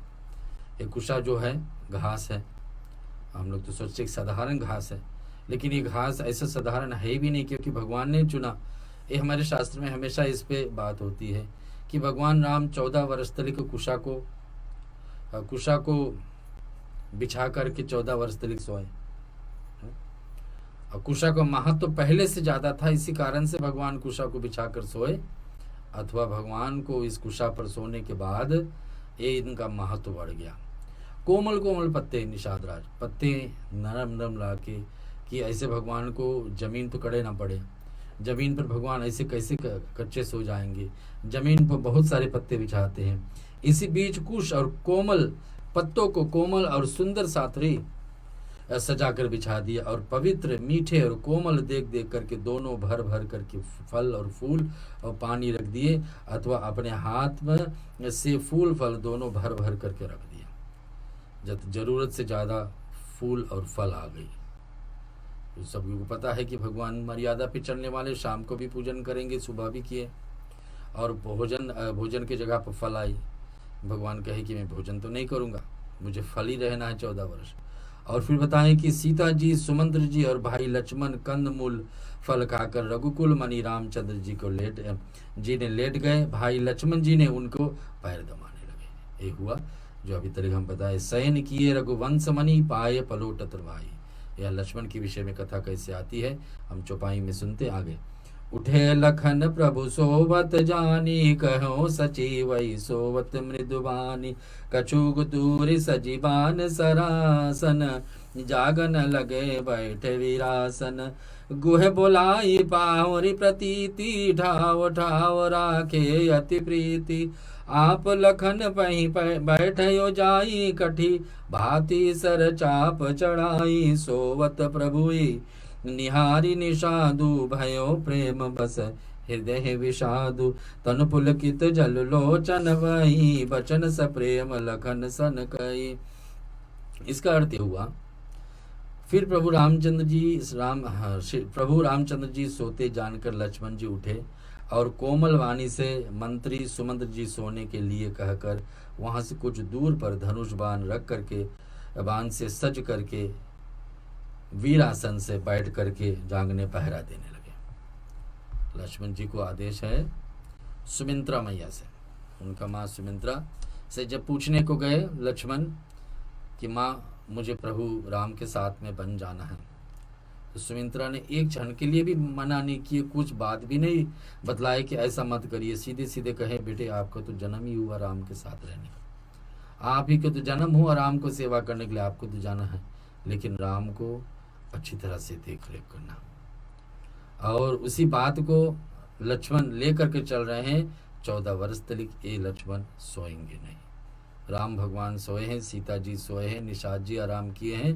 ये कुशा जो है घास है, हम लोग तो सोचते साधारण घास है, लेकिन ये घास ऐसा साधारण है भी नहीं, क्योंकि भगवान ने चुना। ये हमारे शास्त्र में हमेशा इस पे बात होती है कि भगवान राम 14 वर्ष तक कुशा को बिछा करके 14 वर्ष तक सोए। और कुशा का महत्व तो पहले से ज्यादा था, इसी कारण से भगवान कुशा को बिछाकर सोए, अथवा भगवान को इस कुशा पर सोने के बाद ये इनका महत्व बढ़ गया। कोमल कोमल पत्ते, निषाद राज पत्ते नरम नरम ला के, कि ऐसे भगवान को जमीन पर कड़े ना पड़े। जमीन पर भगवान ऐसे कैसे कच्चे सो जाएंगे, जमीन पर बहुत सारे पत्ते बिछाते हैं। इसी बीच कुश और कोमल पत्तों को कोमल और सुंदर साथरी सजाकर बिछा दिया, और पवित्र मीठे और कोमल देख देख करके दोनों भर भर करके फल और फूल और पानी रख दिए, अथवा अपने हाथ में से फूल फल दोनों भर भर करके रख दिया। जब जरूरत से ज़्यादा फूल और फल आ गई। तो सभी को पता है कि भगवान मर्यादा पे चलने वाले, शाम को भी पूजन करेंगे, सुबह भी किए, और भोजन की जगह पर फल आई। भगवान कहे कि मैं भोजन तो नहीं करूँगा, मुझे फल ही रहना है 14 वर्ष। और फिर बताएं कि सीता जी, सुमंत्र जी और भाई लक्ष्मण कंद मूल फल खाकर रघुकुल मणि रामचंद्र जी ने लेट गए। भाई लक्ष्मण जी ने उनको पैर दबाने लगे। ये हुआ जो अभी तक हम बताए। सैन किए रघुवंश मणि पाए पलोटत भाई। यह लक्ष्मण के विषय में कथा कैसे आती है हम चौपाई में सुनते आगे। उठे लखन प्रभु सोवत जानी, कहो सचिवई सोवत मृदुबानी, कछुग दूर सजीबान सरासन, जागन लगे बैठे वीरासन। गुह बोलाई पाहुरी प्रतीति, ठाव ठाव राखे अति प्रीति। आप लखन पही बैठयो जाई, कठी भांति सर चाप चढ़ाई। सोवत प्रभुई निहारी निषादु, भयो प्रेम बस हृदय विषादु। तनु पुलकित जल लोचन वही, बचन सप्रेम लखन सन कई। इसका अर्थ हुआ, फिर प्रभु रामचंद्र जी सोते जानकर लक्ष्मण जी उठे और कोमल वाणी से मंत्री सुमंत्र जी सोने के लिए कहकर वहां से कुछ दूर पर धनुष बाण रख करके, बाण से सज करके वीरासन से बैठ करके जांगने पहरा देने लगे। लक्ष्मण जी को आदेश है सुमित्रा मैया से, उनका माँ सुमित्रा से जब पूछने को गए लक्ष्मण कि माँ मुझे प्रभु राम के साथ में बन जाना है, तो सुमित्रा ने एक क्षण के लिए भी मना नहीं किए, कुछ बात भी नहीं बतलाए कि ऐसा मत करिए। सीधे सीधे कहे बेटे आपका तो जन्म ही हुआ राम के साथ रहने का, आप ही को तो जन्म हुआ राम को सेवा करने के लिए, आपको तो जाना है, लेकिन राम को अच्छी तरह से देख रेख करना। और उसी बात को लक्ष्मण ले करके चल रहे हैं 14 वर्ष तक। ये लक्ष्मण सोएंगे नहीं। राम भगवान सोए हैं, सीता जी सोए हैं, निषाद जी आराम किए हैं,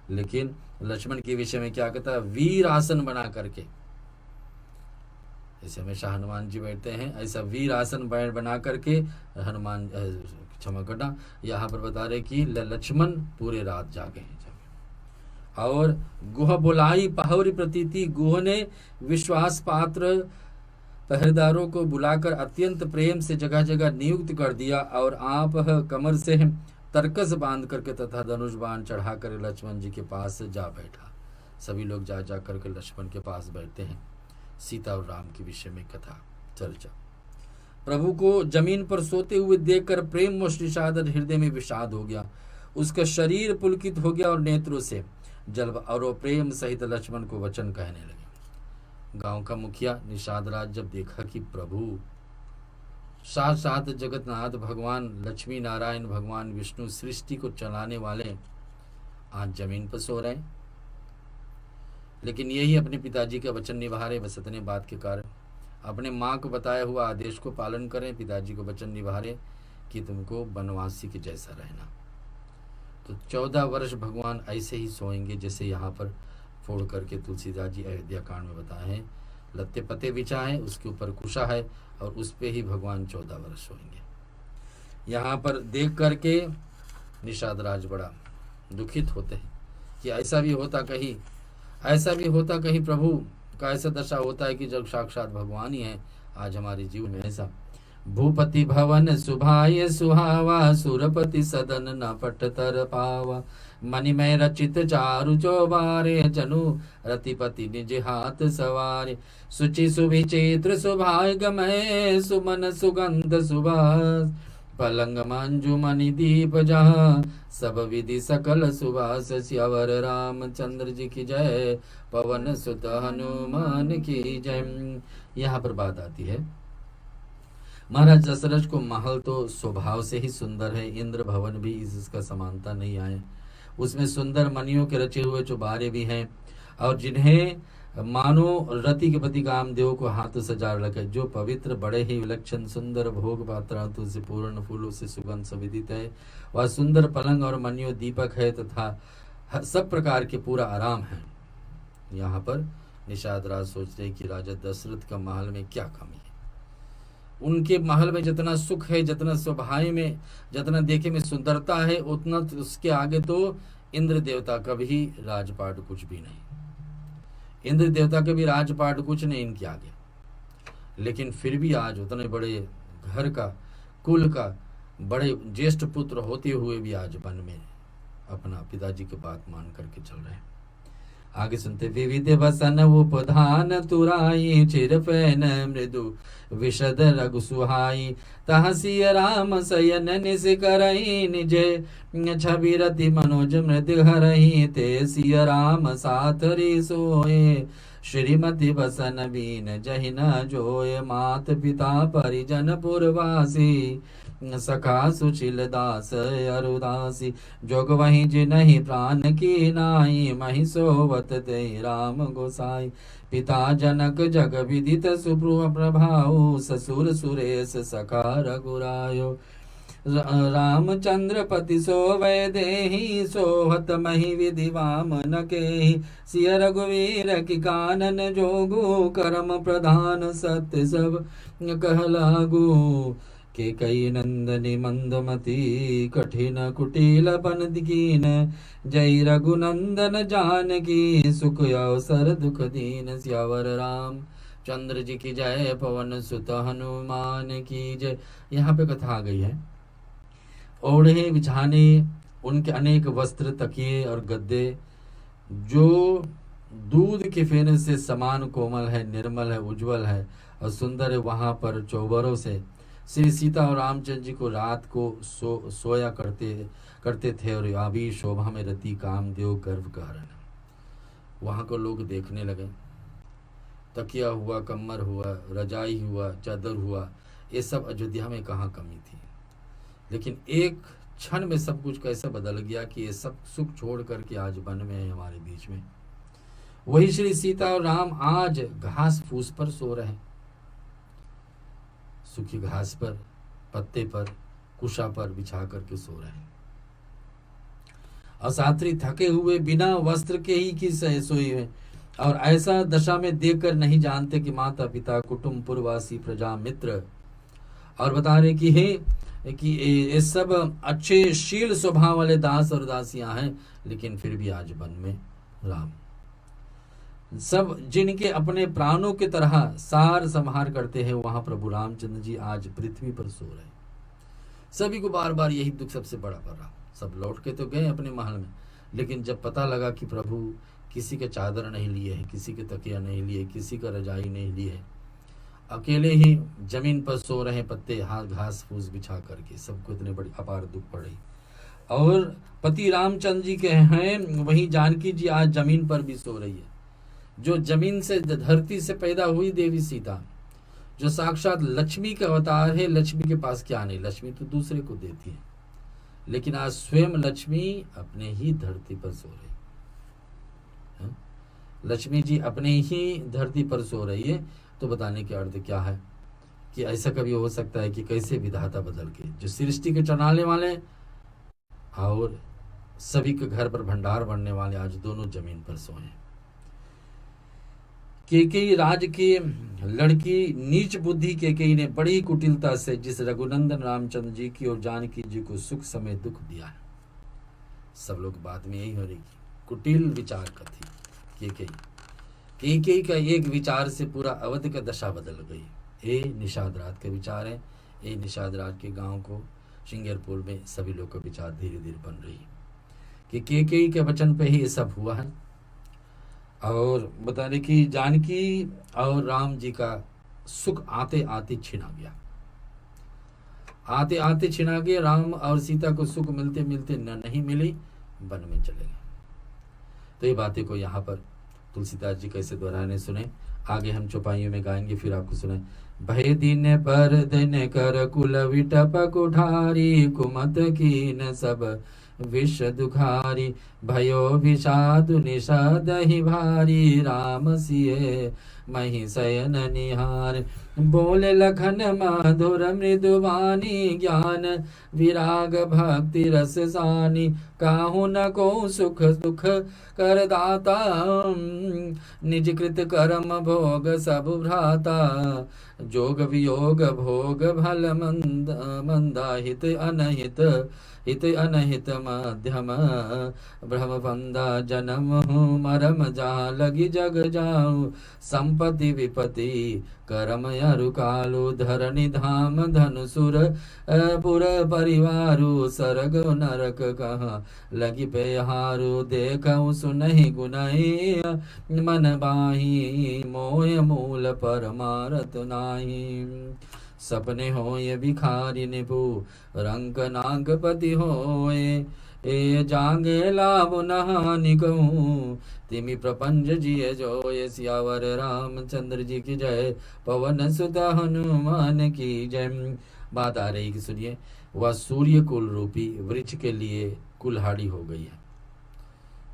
लेकिन लक्ष्मण के विषय में क्या कहता है, वीर आसन बना करके, जैसे हमेशा हनुमान जी बैठते हैं ऐसा वीर आसन बना करके हनुमान, क्षमा करना, यहाँ पर बता रहे कि लक्ष्मण पूरे रात जागे हैं। और गुह बुलाई पाहुरी प्रतीति, गुह ने विश्वास पात्र पहरेदारों को बुलाकर अत्यंत प्रेम से जगह जगह नियुक्त कर दिया। और आप कमर से तरकस बांध करके तथा धनुष बाण चढ़ा कर लक्ष्मण जी के पास जा बैठा। सभी लोग जा जा करके लक्ष्मण के पास बैठते हैं। सीता और राम के विषय में कथा चर्चा। प्रभु को जमीन पर सोते हुए देखकर प्रेम व निषाद हृदय में विषाद हो गया। उसका शरीर पुलकित हो गया और नेत्रों से जल, और वो प्रेम सहित लक्ष्मण को वचन कहने लगे। गांव का मुखिया निषाद राज जब देखा कि प्रभु साथ साथ जगतनाथ भगवान लक्ष्मी नारायण भगवान विष्णु सृष्टि को चलाने वाले आज जमीन पर सो रहे, लेकिन यही अपने पिताजी का वचन निभा रहे, बस इतने बात के कारण अपने माँ को बताया हुआ आदेश को पालन करें, पिताजी को वचन निभा रहे कि तुमको वनवासी के जैसा रहना। तो 14 वर्ष भगवान ऐसे ही सोएंगे जैसे यहाँ पर फोड़ करके तुलसीदास जी अयोध्या कांड में बताए हैं। लत्ते पत्ते बिछा है, उसके ऊपर कुशा है और उस पे ही भगवान 14 वर्ष सोएंगे। यहाँ पर देख करके निषाद राज बड़ा दुखित होते हैं कि ऐसा भी होता कहीं प्रभु का ऐसा दशा होता है कि जब साक्षात भगवान ही है आज हमारे जीवन में। ऐसा भूपति भवन सुभाय सुहावा, सुरपति सदन न पट तर पावा। मणिमय रचित चारु चौबारे, जनु रतिपति निज हाथ सवारे। सुचि सुविचित्र सुभाय गमय, सुमन सुगंध सुभाष। पलंग मंजु मणि दीप जहाँ, सब विधि सकल सुभाष। स्यावर रामचंद्र जी की जय, पवन सुत हनुमान की जय। यहाँ पर बात आती है, महाराज दशरथ को महल तो स्वभाव से ही सुंदर है, इंद्र भवन भी इसका समानता नहीं आए। उसमें सुंदर मणियों के रचे हुए चौबारे भी हैं, और जिन्हें मानो रति के पति कामदेव को हाथ सजा रखे, जो पवित्र बड़े ही विलक्षण सुंदर भोग पात्र से पूर्ण फूलों से सुगंध सुविदित है। वह सुंदर पलंग और मणियों दीपक है तथा सब प्रकार के पूरा आराम है। यहाँ पर निषाद राज सोच रहे कि राजा दशरथ का महल में क्या कमी है। उनके महल में जितना सुख है, जितना स्वभाव में, जितना देखे में सुंदरता है, उतना उसके आगे तो इंद्र देवता का भी राजपाट कुछ भी नहीं। इंद्र देवता का भी राजपाट कुछ नहीं इनके आगे। लेकिन फिर भी आज उतने बड़े घर का, कुल का बड़े ज्येष्ठ पुत्र होते हुए भी आज वन में अपना पिताजी की बात मान करके चल रहे हैं। आगे सुनते, विविध वसन उपधान तुराई, चिर पैन मृदु विशद रघु सुहाई। तह सिय राम सयन निस करई, निजे छवि रति मनोज मृद हरई। ते सिय राम साथ रे सोए, श्रीमती बसन बीन जहि न जोय, मात पिता परिजन पुरवासी, सखा सुशील दास अरुदासी, जोग वही जिनहि प्राण की नाई, महि सोवत ते राम गोसाई। पिता जनक जग विदित सुप्रभाऊ, ससुर सुरेश सखा रघुरायो। रामचंद्र पति सोवै देहि, सोहत महि विधि वामन केहि, सिय रघुवीर की कानन जोगु, करम प्रधान सत्य सब कह लागू। के कई नंदनी मंदमती, कठिन कुटिल बन दीन, जय रघुनंदन जानकी, सुख अवसर दुख दीन। सियावर राम चंद्र जी की जय, पवन सुत हनुमान की जय। यहाँ पे कथा आ गई है। ओढ़े बिछाने, उनके अनेक वस्त्र, तकिए और गद्दे जो दूध के फेने से समान कोमल है, निर्मल है, उज्जवल है और सुंदर है, वहाँ पर चौबरों से श्री सीता और रामचंद्र जी को रात को सोया करते थे। और आभी शोभा में रति कामदेव गर्भ कारण, वहाँ को लोग देखने लगे। तकिया हुआ, कम्मर हुआ, रजाई हुआ, चादर हुआ, ये सब अयोध्या में कहाँ कमी थी। लेकिन एक क्षण में सब कुछ कैसे बदल गया कि ये सब सुख छोड़ करके आज वन में है हमारे बीच में। वही श्री सीता और राम आज घास फूस पर सो रहे हैं, सूखी घास पर, पत्ते पर, कुशा पर बिछा करके सो रहे हैं। असात्री थके हुए बिना वस्त्र के ही की सोई हुए, और ऐसा दशा में देखकर नहीं जानते कि माता पिता, कुटुंब, पुरवासी, प्रजा, मित्र, और बता रहे कि हे कि ये सब अच्छे शील स्वभाव वाले दास और दासियां हैं, लेकिन फिर भी आज वन में राम, सब जिनके अपने प्राणों की तरह सार संहार करते हैं, वहां प्रभु रामचंद्र जी आज पृथ्वी पर सो रहे। सभी को बार बार यही दुख सबसे बड़ा पड़ रहा। सब लौट के तो गए अपने महल में, लेकिन जब पता लगा कि प्रभु किसी के चादर नहीं लिए है, किसी के तकिया नहीं लिए, किसी का रजाई नहीं लिए है, अकेले ही जमीन पर सो रहे, पत्ते हाथ घास फूस बिछा करके, सबको इतने बड़ी अपार दुख पड़ रही। और पति रामचंद्र जी के हैं, वही जानकी जी आज जमीन पर भी सो रही है। जो जमीन से, धरती से पैदा हुई देवी सीता, जो साक्षात लक्ष्मी का अवतार है, लक्ष्मी के पास क्या नहीं, लक्ष्मी तो दूसरे को देती है, लेकिन आज स्वयं लक्ष्मी अपने ही धरती पर सो रही है। लक्ष्मी जी अपने ही धरती पर सो रही है। तो बताने का अर्थ क्या है कि ऐसा कभी हो सकता है कि कैसे विधाता बदल के, जो सृष्टि के चलाने वाले और सभी के घर पर भंडार बनने वाले, आज दोनों जमीन पर सोए। केकई राज की लड़की नीच बुद्धि केकई ने बड़ी कुटिलता से जिस रघुनंदन रामचंद्र जी की और जानकी जी को सुख समय दुख दिया है। सब लोग बात में यही हो रही कि कुटिल विचार का थी केकई का एक विचार से पूरा अवध का दशा बदल गई। ये निषाद रात का विचार है। ये निषाद रात के गांव को श्रृंगारपुर में सभी लोग का विचार धीरे धीरे बन रही कि केकई के वचन पे ही ये सब हुआ है। और बता रहे कि जानकी और राम जी का सुख आते आते छिना गया, आते आते छिना गया। राम और सीता को सुख मिलते मिलते नहीं मिली, वन में चले गए। तो ये बातें को यहाँ पर तुलसीदास जी कैसे दोहराने सुने, आगे हम चौपाइयों में गाएंगे, फिर आपको सुने। भय दिन पर दिन कर कुल विटप कुठारी, कुमत कीन सब विष दुखारी, भयो विषादु निषाद ही भारी, राम सिए मही शयन निहार। बोले लखन मधुर मृदुवानी, ज्ञान विराग भक्ति रस सानी, काहू न को सुख दुख कर दाता, निज कृत कर्म भोग सब भ्राता। जोग वियोग भोग भल मंदा, हित अनहित हित अनहित मध्यम, ब्रह्म बंदा जन्म हूँ मरम जा, लगी जग जाऊँ संपत्ति विपत्ति करम यरु कालु। धरणी धाम धनु सुर पुर परिवारु, सरग नरक कहाँ लगी पेहारु। देखऊँ सुनहि गुनहि मन बाही, मोह मूल परमारत नाही। सपने होय भिखारी निपु रंक नागपति होए। ए जागे लाभ नहानि कहूँ तिमि प्रपंच जिय जोय। सियावर रामचंद्र जी की जय, पवन सुत हनुमान की जय। बात आ रही कि सुनिए, वह सूर्य कुल रूपी वृक्ष के लिए कुल्हाड़ी हो गई है।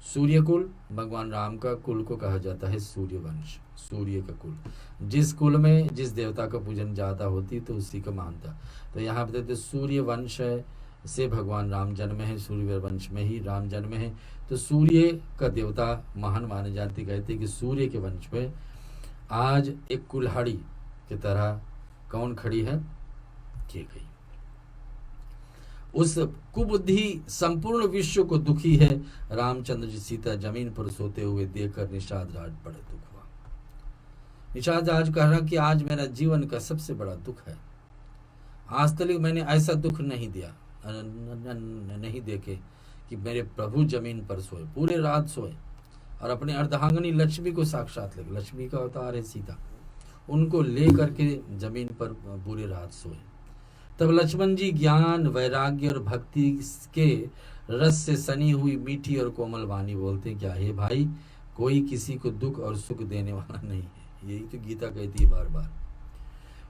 सूर्य कुल भगवान राम का कुल को कहा जाता है सूर्य वंश, सूर्य का कुल। जिस कुल में जिस देवता का पूजन ज्यादा होती तो उसी का मानता। तो यहाँ पे तो सूर्य वंश से भगवान राम जन्म है, सूर्य वंश में ही राम जन्म है। तो सूर्य का देवता महान माने जाते, कहते कि सूर्य के वंश में आज एक कुल्हाड़ी की तरह कौन खड़ी है, की गई। उस कुबुद्धि संपूर्ण विश्व को दुखी है। रामचंद्र जी सीता जमीन पर सोते हुए देखकर निषाद राज बड़ा दुख हुआ। निषाद राज कह रहा कि आज मेरा जीवन का सबसे बड़ा दुख है। आज तक मैंने ऐसा दुख नहीं दिया, नहीं देखे कि मेरे प्रभु जमीन पर सोए, पूरे रात सोए और अपने अर्धांगिनी लक्ष्मी को साक्षात लेकर, लक्ष्मी का अवतार है सीता, उनको ले करके जमीन पर पूरे रात सोए। तब लक्ष्मण जी ज्ञान वैराग्य और भक्ति के रस से सनी हुई मीठी और कोमल वाणी बोलते क्या, हे भाई, कोई किसी को दुख और सुख देने वाला नहीं है। यही तो गीता कहती है बार बार,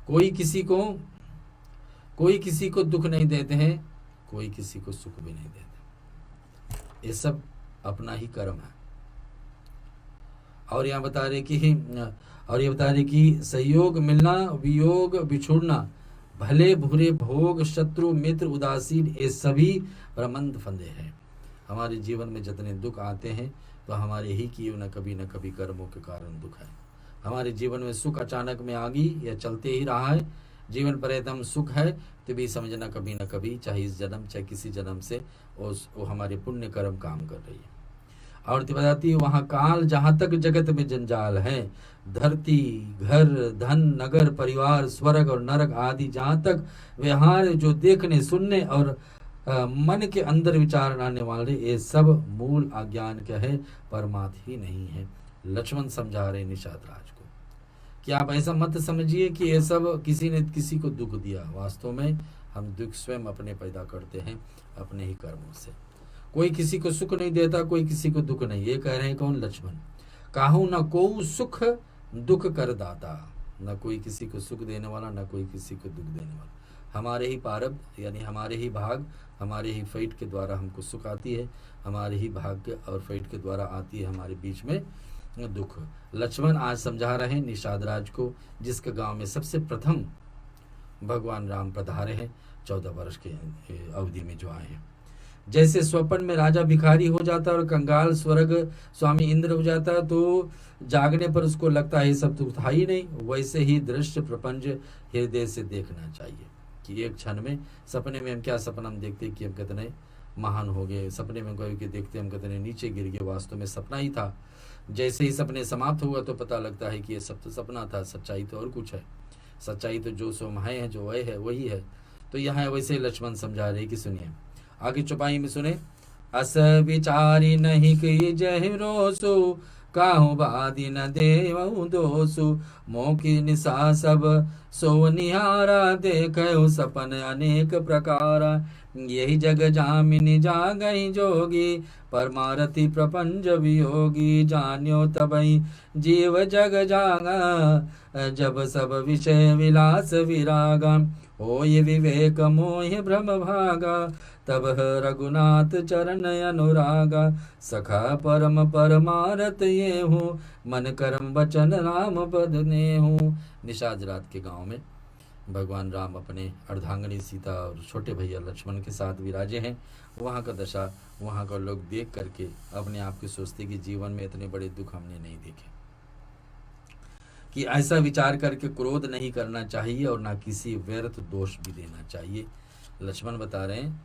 कोई किसी को दुख नहीं देते हैं, कोई किसी को सुख भी नहीं देते। ये सब अपना ही कर्म है। और यहाँ बता रहे कि सहयोग मिलना, वियोग बिछुड़ना, भले बुरे भोग, शत्रु मित्र उदासीन, ये सभी प्रमंद फंदे हैं। हमारे जीवन में जितने दुख आते हैं तो हमारे ही किए न कभी कर्मों के कारण दुख है। हमारे जीवन में सुख अचानक में आ गई या चलते ही रहा है, जीवन पर एकदम सुख है तो भी समझना कभी न कभी, चाहे इस जन्म चाहे किसी जन्म से, वो हमारे पुण्य कर्म काम कर रही है। और बताती है वहाँ काल जहाँ तक जगत में जंजाल है, धरती घर धन नगर परिवार स्वर्ग और नरक आदि जहाँ तक व्यवहार जो देखने सुनने और मन के अंदर विचार आने वाले, ये सब मूल अज्ञान क्या है, परमात्मा ही नहीं है। लक्ष्मण समझा रहे निषाद राज को कि आप ऐसा मत समझिए कि ये सब किसी ने किसी को दुख दिया। वास्तव में हम दुख स्वयं अपने पैदा करते हैं अपने ही कर्मों से। कोई किसी को सुख नहीं देता, कोई किसी को दुख नहीं। ये कह रहे हैं कौन, लक्ष्मण। काहू न को सुख दुख कर दाता, न कोई किसी को सुख देने वाला, न कोई किसी को दुख देने वाला। हमारे ही प्रारब्ध यानी हमारे ही भाग, हमारे ही फेट के द्वारा हमको सुख आती है, हमारे ही भाग्य और फेट के द्वारा आती है हमारे बीच में दुख। लक्ष्मण आज समझा रहे हैं निषाद राज को, जिसके गांव में सबसे प्रथम भगवान राम पधारे हैं 14 वर्ष के अवधि में जो आए हैं। जैसे स्वप्न में राजा भिखारी हो जाता है और कंगाल स्वर्ग स्वामी इंद्र हो जाता है, तो जागने पर उसको लगता है ये सब तो था ही नहीं। वैसे ही दृश्य प्रपंच हृदय से देखना चाहिए कि एक क्षण में सपने में हम क्या सपना हम देखते कि हम कितने महान हो गए, सपने में कोई के देखते हम कितने नीचे गिर गए, वास्तव में सपना ही था। जैसे ही सपने समाप्त हुआ तो पता लगता है कि ये सब तो सपना था, सच्चाई तो और कुछ है। सच्चाई तो जो सोमाए है, जो वह है वही है। तो यहाँ वैसे लक्ष्मण समझा रहे कि सुनिए आगे चौपाई में सुने, अस विचारी नहीं की जय रोसु, काहू बादी न देवहु दोसु, मोकी निशा सब सो निहारा, देखो सपन अनेक प्रकारा, यही जग जामिनी जागई जोगी, परमारति प्रपंच वियोगी, जान्यो तबई जीव जग जागा, जब सब विषय विलास विरागा, होय विवेक मोह भ्रम भागा, तब रघुनाथ चरण अनुरागा, सखा परम परमारत ये हूँ, मन कर्म वचन राम पद ने हूँ। निषाद रात के गांव में भगवान राम अपने अर्धांगिनी सीता और छोटे भैया लक्ष्मण के साथ विराजे हैं। वहाँ का दशा, वहाँ का लोग देख करके अपने आप को सोचते कि जीवन में इतने बड़े दुख हमने नहीं देखे। कि ऐसा विचार करके क्रोध नहीं करना चाहिए और ना किसी व्यर्थ दोष भी देना चाहिए। लक्ष्मण बता रहे हैं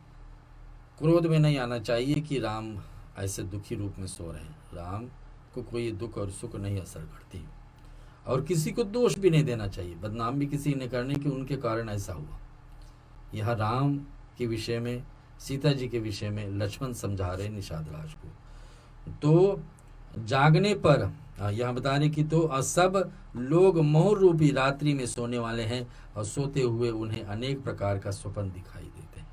क्रोध में नहीं आना चाहिए कि राम ऐसे दुखी रूप में सो रहे हैं। राम को कोई दुख और सुख नहीं असर करती, और किसी को दोष भी नहीं देना चाहिए, बदनाम भी किसी ने करने कि उनके कारण ऐसा हुआ। यह राम के विषय में, सीता जी के विषय में लक्ष्मण समझा रहे निषाद राज को। तो जागने पर यह बता रहे कि तो सब लोग मोह रूपी रात्रि में सोने वाले हैं और सोते हुए उन्हें अनेक प्रकार का स्वप्न दिखाई देते हैं।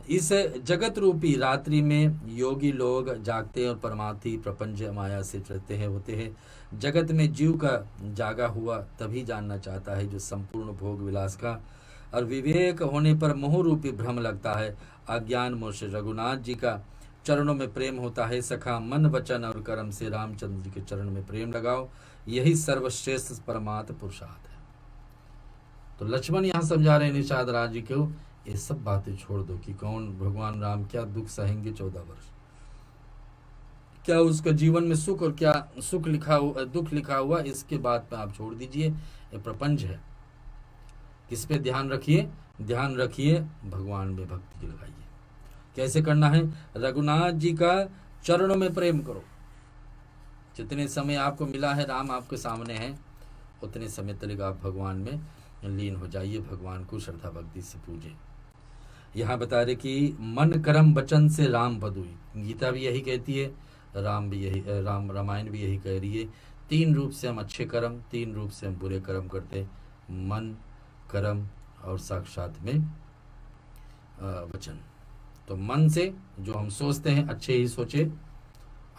इस जगत रूपी रात्रि में योगी लोग जागते हैं और परमार्थी प्रपंच माया से चलते हैं होते हैं। जगत में जीव का जागा हुआ तभी जानना चाहता है जो संपूर्ण भोग विलास का और विवेक होने पर मोह रूपी भ्रम लगता है। अज्ञान मोह से रघुनाथ जी का चरणों में प्रेम होता है। सखा मन वचन और कर्म से रामचंद्र जी के चरण में प्रेम लगाओ, यही सर्वश्रेष्ठ परमात्म पुरुषार्थ है। तो लक्ष्मण यहाँ समझा रहे हैं निषाद राज जी को, ये सब बातें छोड़ दो कि कौन भगवान राम क्या दुख सहेंगे 14 वर्ष, क्या उसका जीवन में सुख और क्या सुख लिखा हुआ दुख लिखा हुआ, इसके बात पे आप छोड़ दीजिए। ये प्रपंच है, किस पे ध्यान रखिए, ध्यान रखिए भगवान में भक्ति की लगाइए। कैसे करना है? रघुनाथ जी का चरणों में प्रेम करो। जितने समय आपको मिला है, राम आपके सामने है, उतने समय तक आप भगवान में लीन हो जाइए, भगवान को श्रद्धा भक्ति से पूजे। यहाँ बता रहे कि मन कर्म वचन से राम बधुई, गीता भी यही कहती है, रामायण भी यही कह रही है। 3 रूप से हम अच्छे कर्म, 3 रूप से हम बुरे कर्म करते हैं, मन कर्म और साक्षात में वचन। तो मन से जो हम सोचते हैं अच्छे ही सोचे,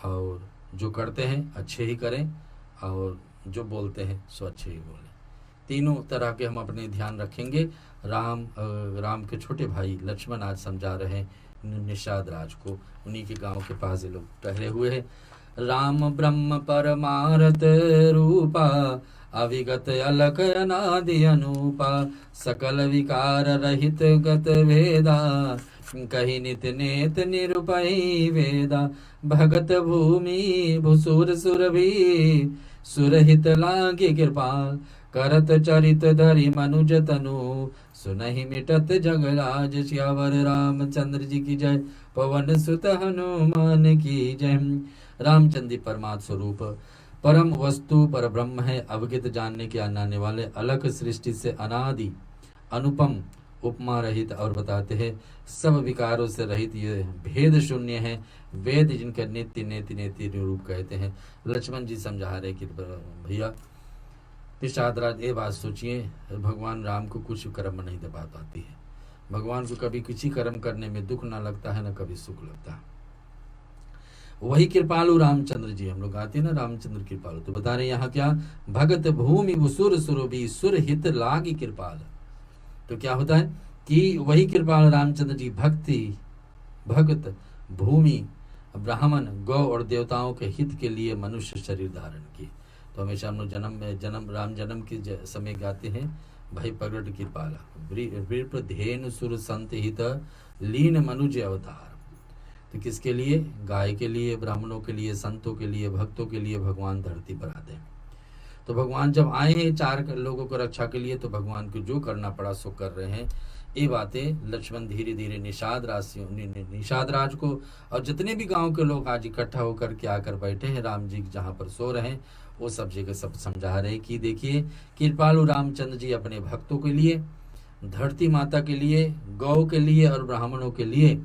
और जो करते हैं अच्छे ही करें, और जो बोलते हैं सो अच्छे ही बोलें। तीनों तरह के हम अपने ध्यान रखेंगे। राम के छोटे भाई लक्ष्मण आज समझा रहे हैं निषाद राज को, उन्हीं के गांव के पास ये लोग टहले हुए हैं। राम ब्रह्म परमारथ रूपा, अविगत अलक अनादि अनूपा, सकल विकार रहित गत भेदा, कही नित नेत निरुपई वेदा, भगत भूमि भुसुर सुरभि, सुरहित लागे कृपाल, करत चरित धरि मनुज तनु, सुनहि मिटत जगराज, सियावर रामचंद्र जी की जय, पवन सुत हनुमान की जय। रामचंद्र परमात्म स्वरूप परम वस्तु पर ब्रह्म है, अवगित जानने के आने वाले, अलग सृष्टि से अनादि अनुपम उपमा रहित, और बताते हैं सब विकारों से रहित, ये भेद शून्य है, वेद जिनका नित्य नेति नेति रूप कहते हैं। लक्ष्मण जी समझा रहे कि भैया निषादराज ये बात सोचिए, भगवान राम को कुछ कर्म नहीं दबा पाती है। भगवान को कभी किसी कर्म करने में दुख ना लगता है, ना कभी सुख लगता है। वही कृपालु रामचंद्र जी, हम लोग आते हैं ना रामचंद्र कृपालु, तो बता रहे यहाँ क्या, भगत भूमि सुर सुरभि, सुर हित लागी कृपाल। तो क्या होता है कि वही कृपाल रामचंद्र जी भक्ति भगत भूमि ब्राह्मण गौ और देवताओं के हित के लिए मनुष्य शरीर धारण किए। तो हमेशा हम लोग जन्म राम जन्म के समय गाते हैं, भाई प्रगट कृपाला विप्र धेनु सुर संत हित, लीन मनुज अवतार। तो किसके लिए? गाय के लिए, ब्राह्मणों के लिए, संतों के लिए, भक्तों के लिए भगवान धरती पर आते हैं। तो भगवान जब आए हैं 4 लोगों को रक्षा के लिए, तो भगवान को जो करना पड़ा सो कर रहे हैं। ये बातें लक्ष्मण धीरे धीरे निषाद राज को और जितने भी गांव के लोग आज इकट्ठा होकर के आकर बैठे हैं, राम जी जहाँ पर सो रहे हैं, वो सब जगह सब समझा रहे हैं कि देखिए कृपालु रामचंद्र जी अपने भक्तों के लिए, धरती माता के लिए, गौ के लिए और ब्राह्मणों के लिए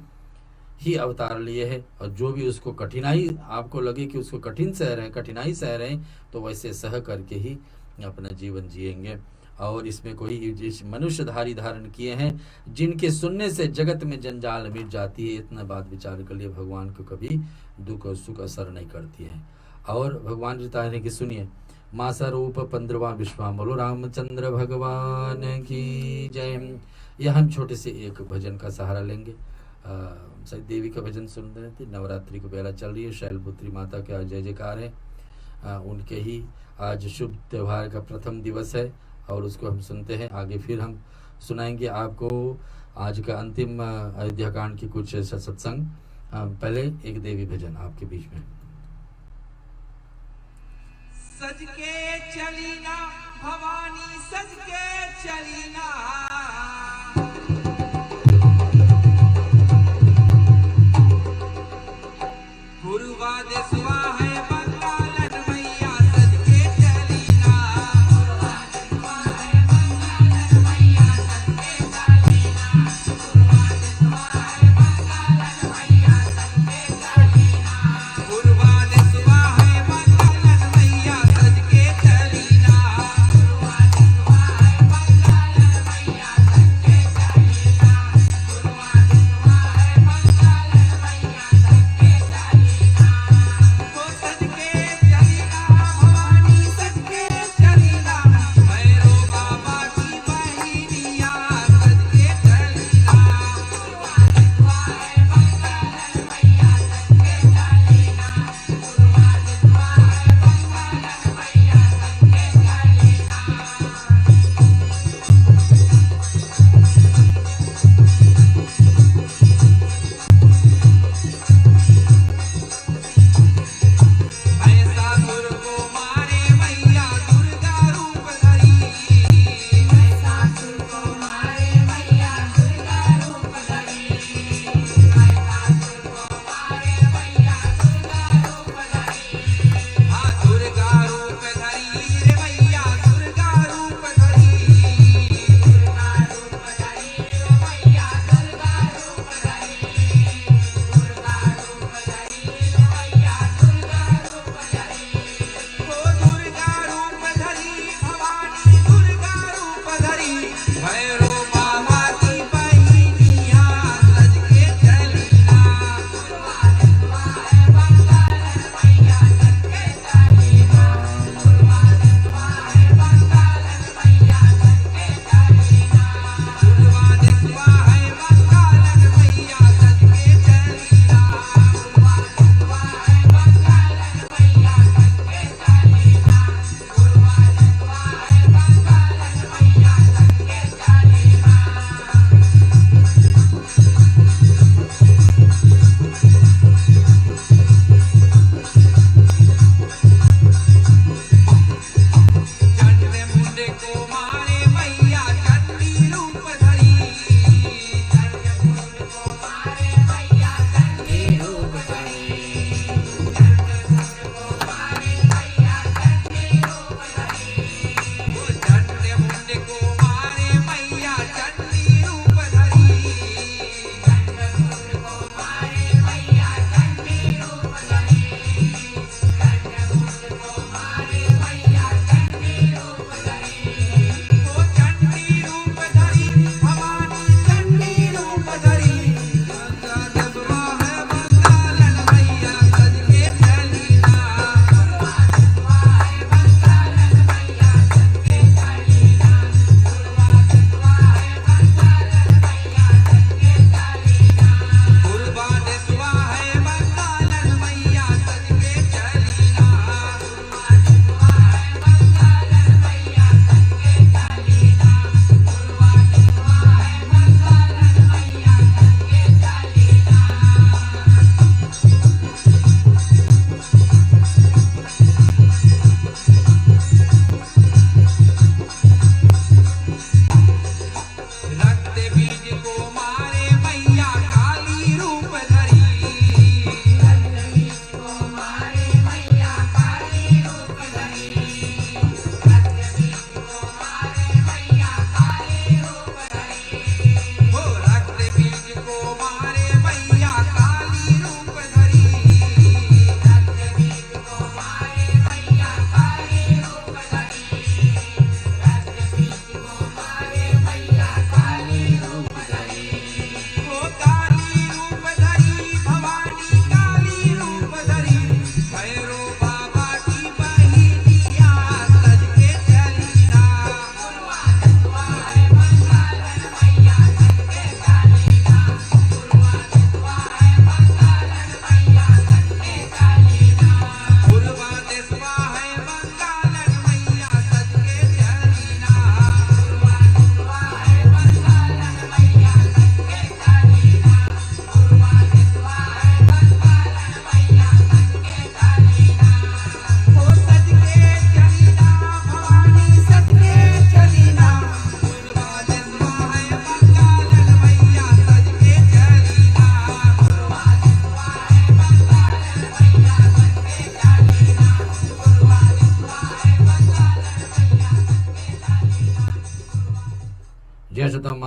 ही अवतार लिए है। और जो भी उसको कठिनाई आपको लगे कि उसको कठिनाई सह रहे हैं, तो वैसे सह करके ही अपना जीवन जिएंगे। और इसमें कोई जिस मनुष्यधारी धारण किए हैं, जिनके सुनने से जगत में जंजाल मिट जाती है। इतना बात विचार कर लिए, भगवान को कभी दुख और सुख असर नहीं करती है। और भगवान बता रहे कि सुनिए, मासा रूप 15वां विश्वाम, बोलो रामचंद्र भगवान की जय। यह हम छोटे से एक भजन का सहारा लेंगे। सही देवी का भजन सुन रहे थे, नवरात्रि को बेला चल रही है, शैलपुत्री माता के आज जय जयकार है। उनके ही आज शुभ त्यौहार का प्रथम दिवस है और उसको हम सुनते हैं। आगे फिर हम सुनाएंगे आपको आज का अंतिम अयोध्या कांड की कुछ सत्संग। पहले एक देवी भजन आपके बीच में। सज के चलीना भवानी, सज के चलीना, गुरुवाद सुहा है बंगालन मैया, सज के चलीना, गुरुवाद सुहा है बंगालन मैया, सज के चलीना, गुरुवाद सुहा है बंगालन मैया, सज के चलीना, गुरुवाद सुहा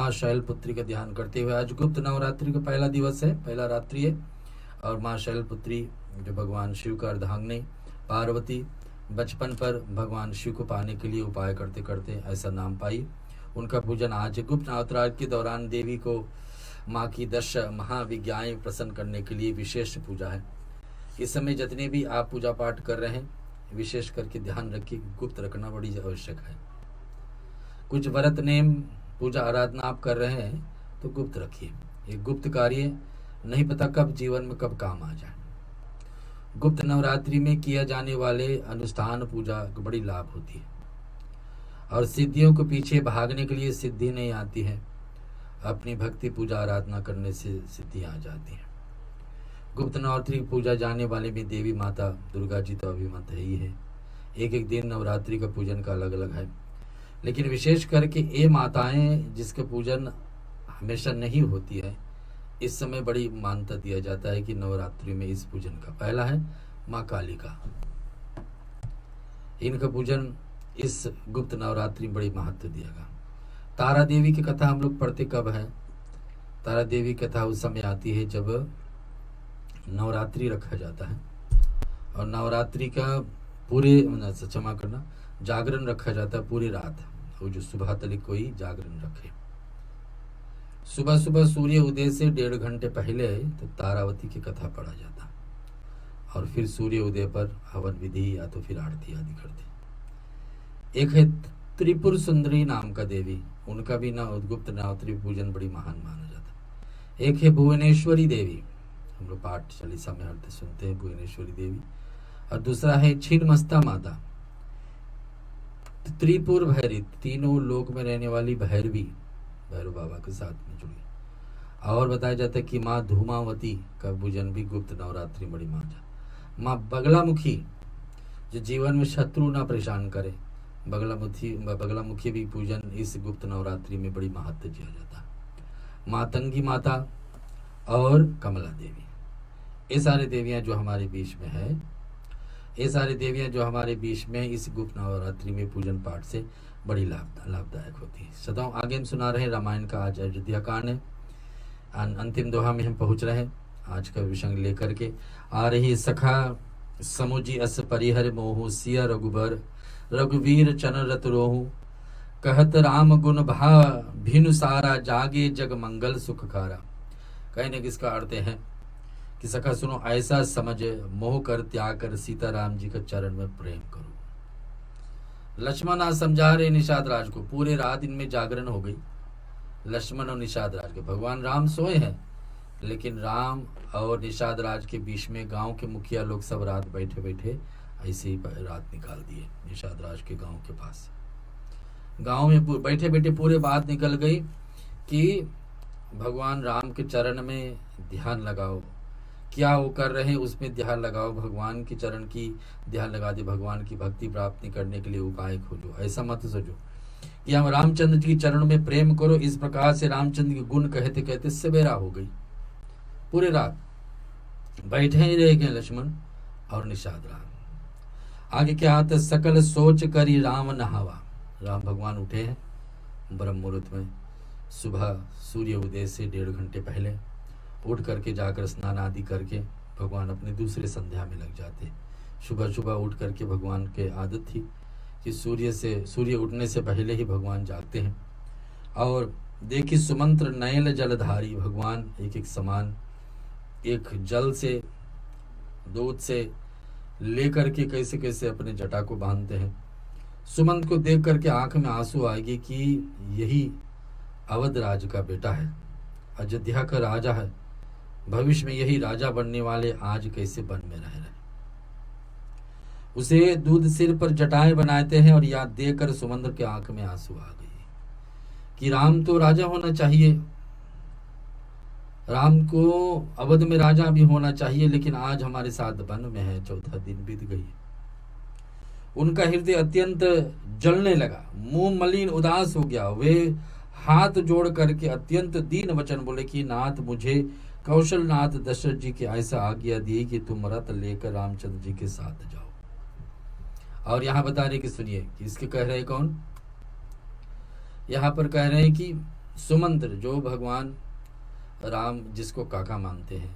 माँ शैलपुत्री का ध्यान करते हुए आज गुप्त नवरात्रि का पहला दिवस है, पहला रात्रि है। और माँ शैलपुत्री जो भगवान शिव का अर्धांगिनी पार्वती बचपन पर भगवान शिव को पाने के लिए उपाय करते करते ऐसा नाम पाई, उनका पूजन आज गुप्त नवरात्रि के दौरान देवी को माँ की 10 महाविज्ञाएं प्रसन्न करने के लिए विशेष पूजा है। इस समय जितने भी आप पूजा पाठ कर रहे हैं विशेष करके ध्यान रखिए, गुप्त रखना बड़ी आवश्यक है। कुछ व्रत नेम पूजा आराधना आप कर रहे हैं तो गुप्त रखिए, ये गुप्त कार्य नहीं पता कब जीवन में कब काम आ जाए। गुप्त नवरात्रि में किया जाने वाले अनुष्ठान पूजा को बड़ी लाभ होती है और सिद्धियों को पीछे भागने के लिए सिद्धि नहीं आती है, अपनी भक्ति पूजा आराधना करने से सिद्धि आ जाती है। गुप्त नवरात्रि पूजा जाने वाले में देवी माता दुर्गा जी तो अभिमत है ही है। एक एक दिन नवरात्रि का पूजन का अलग अलग है, लेकिन विशेष करके ये माताएं जिसके पूजन हमेशा नहीं होती है, इस समय बड़ी मान्यता दिया जाता है कि नवरात्रि में इस पूजन का पहला है माँ काली का, इनका पूजन इस गुप्त नवरात्रि में बड़ी महत्व दिया गया। तारा देवी की कथा हम लोग पढ़ते कब है? तारा देवी की कथा उस समय आती है जब नवरात्रि रखा जाता है और नवरात्रि का पूरे क्षमा करना जागरण रखा जाता है पूरी रात, वो जो सुबह तक कोई जागरण रखे। सुबह सुबह सूर्य उदय से 1.5 घंटे पहले तो तारावती की कथा पढ़ा जाता और फिर सूर्य उदय पर हवन विधि या तो फिर आरती आदि करते। एक है त्रिपुर सुंदरी नाम का देवी, उनका भी गुप्त नवरात्रि पूजन बड़ी महान माना जाता। एक है भुवनेश्वरी देवी, हम लोग पाठ चालीसा में अर्थ सुनते हैं भुवनेश्वरी देवी। और दूसरा है छिन्नमस्ता माता, त्रिपुर भैरी, तीनों लोक में रहने वाली भैरवी, भैरव बाबा के साथ में जुड़ी। और बताया जाता है कि माँ धूमावती का पूजन भी गुप्त नवरात्रि बड़ी माना। माँ बगलामुखी जो जीवन में शत्रु ना परेशान करे, बगलामुखी भी पूजन इस गुप्त नवरात्रि में बड़ी महत्व दिया जाता है। मातंगी माता और कमला देवी, ये सारी देवियां जो हमारे बीच में है, ये सारी देवियां जो हमारे बीच में इस गुप्त नवरात्रि में पूजन पाठ से बड़ी लाभदायक होती है। सदाओं आगे हम सुना रहे रामायण का आज अयोध्या कांड है, अंतिम दोहा में हम पहुंच रहे हैं। आज का विषय लेकर के आ रही सखा समुजी अस परिहर मोहु सिया रघुबर रघुवीर चरण रत रोहु कहत राम गुण भा भिनु सारा जागे जग मंगल सुख खारा। कहने की इसका अर्थ है कि सखा सुनो, ऐसा समझ मोह कर त्याग कर सीताराम जी के चरण में प्रेम करो। लक्ष्मण आज समझा रहे निषाद राज को, पूरे रात इनमें जागरण हो गई। लक्ष्मण और निषाद राज के, भगवान राम सोए हैं लेकिन राम और निषाद राज के बीच में गांव के मुखिया लोग सब रात बैठे बैठे ऐसे ही रात निकाल दिए। निषाद राज के गांव के पास गांव में बैठे बैठे पूरे बात निकल गई कि भगवान राम के चरण में ध्यान लगाओ, क्या वो कर रहे हैं उसमें ध्यान लगाओ, भगवान के चरण की ध्यान लगा दे, भगवान की भक्ति प्राप्ति करने के लिए उपाय खोजो। ऐसा मत सोचो कि हम रामचंद्र जी के चरणों में प्रेम करो। इस प्रकार से रामचंद्र के गुण कहते कहते सवेरा हो गई। पूरे रात बैठे ही रह गए लक्ष्मण और निषाद राम। आगे क्या आता, सकल सोच करी राम नहावा। राम भगवान उठे हैं ब्रह्म मुहूर्त में, सुबह सूर्य उदय से 1.5 घंटे पहले उठ करके जाकर स्नान आदि करके भगवान अपने दूसरे संध्या में लग जाते। सुबह सुबह उठ करके भगवान के आदत थी कि सूर्य उठने से पहले ही भगवान जागते हैं। और देखी सुमंत्र नयन जलधारी, भगवान एक एक समान एक जल से दूध से लेकर के कैसे कैसे अपने जटा को बांधते हैं। सुमंत को देख करके आंख में आंसू आएगी कि यही अवध राज का बेटा है, अयोध्या का राजा है, भविष्य में यही राजा बनने वाले आज कैसे वन में रह रहे। उसे दूध सिर पर जटाएं बनाते हैं और याद देकर सुमंत्र के आंख में आंसू आ गई कि राम तो राजा होना चाहिए, राम को अवध में राजा भी होना चाहिए, लेकिन आज हमारे साथ वन में है। 4था दिन बीत गई। उनका हृदय अत्यंत जलने लगा, मुंह मलिन उदास हो गया। वे हाथ जोड़ करके अत्यंत दीन वचन बोले कि नाथ, मुझे कौशल नाथ दशरथ जी की ऐसा आज्ञा दी कि तुम रथ लेकर रामचंद्र जी के साथ जाओ। और यहाँ बता रहे कि सुनिए कि इसके कह रहे कौन, यहाँ पर कह रहे हैं कि सुमंत्र जो भगवान राम जिसको काका मानते हैं,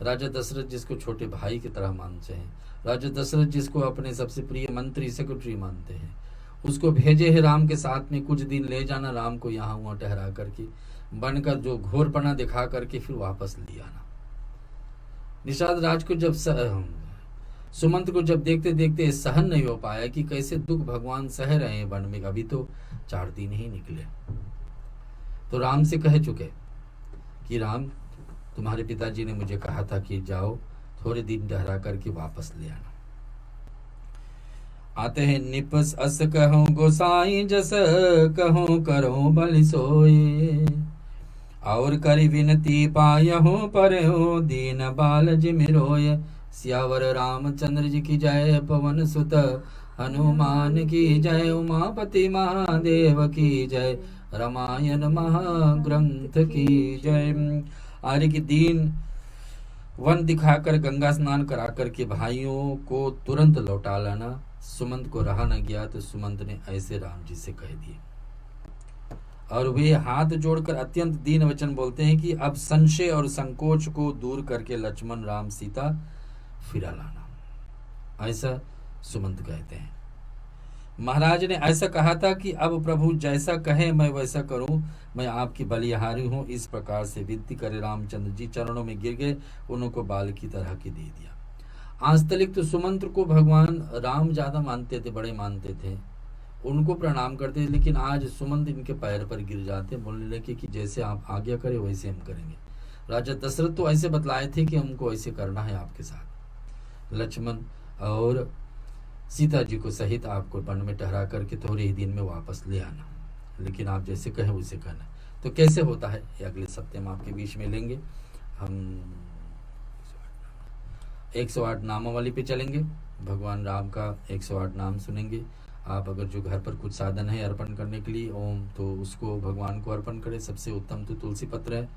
राजा दशरथ जिसको छोटे भाई की तरह मानते हैं, राजा दशरथ जिसको अपने सबसे प्रिय मंत्री सेक्रेटरी मानते हैं, उसको भेजे है राम के साथ में कुछ दिन ले जाना, राम को यहाँ वहाँ ठहरा करके बनकर जो घोरपना दिखा करके फिर वापस ले आना। निषाद राज को जब सुमंत को जब देखते देखते सहन नहीं हो पाया कि कैसे दुख भगवान सह रहे हैं वन में, अभी तो 4 दिन ही निकले, तो राम से कह चुके कि राम तुम्हारे पिताजी ने मुझे कहा था कि जाओ थोड़े दिन ठहरा करके वापस ले आना। आते हैं निपस अस कहो गोसाई जस कहो करो बलि सोए, और करी विनती पायहु परहु दीन बाल जिमि रोय। सियावर रामचंद्र जी की जय, पवन सुत हनुमान की जय, उमापति महादेव की जय, रामायण महाग्रंथ की जय। आर्य की दीन वन दिखाकर गंगा स्नान करा करके भाइयों को तुरंत लौटा लाना। सुमंत को रहा न गया तो सुमंत ने ऐसे राम जी से कह दिए, और वे हाथ जोड़कर अत्यंत दीन वचन बोलते हैं कि अब संशय और संकोच को दूर करके लक्ष्मण राम सीता फिरा लाना। ऐसा सुमंत कहते हैं। महाराज ने ऐसा कहा था कि अब प्रभु जैसा कहे मैं वैसा करूं, मैं आपकी बलिहारी हूं। इस प्रकार से विनती करे रामचंद्र जी चरणों में गिर गए, उनको बाल की तरह की दे दिया। आंस्तलिक तो सुमंत्र को भगवान राम ज्यादा मानते थे, बड़े मानते थे, उनको प्रणाम करते थे, लेकिन आज सुमंत इनके पैर पर गिर जाते, बोलने लगे कि जैसे आप आज्ञा करें वैसे हम करेंगे। राजा दशरथ तो ऐसे बतलाए थे कि हमको ऐसे करना है आपके साथ, लक्ष्मण और सीता जी को सहित आपको वन में ठहरा करके थोड़े ही दिन में वापस ले आना, लेकिन आप जैसे कहें वैसे करना। तो कैसे होता है ये अगले सप्ताह में आपके बीच में लेंगे। हम 108 नामावली पे चलेंगे, भगवान राम का 108 नाम सुनेंगे। आप अगर जो घर पर कुछ साधन है अर्पण करने के लिए ओम, तो उसको भगवान को अर्पण करें। सबसे उत्तम तो तुलसी पत्र है,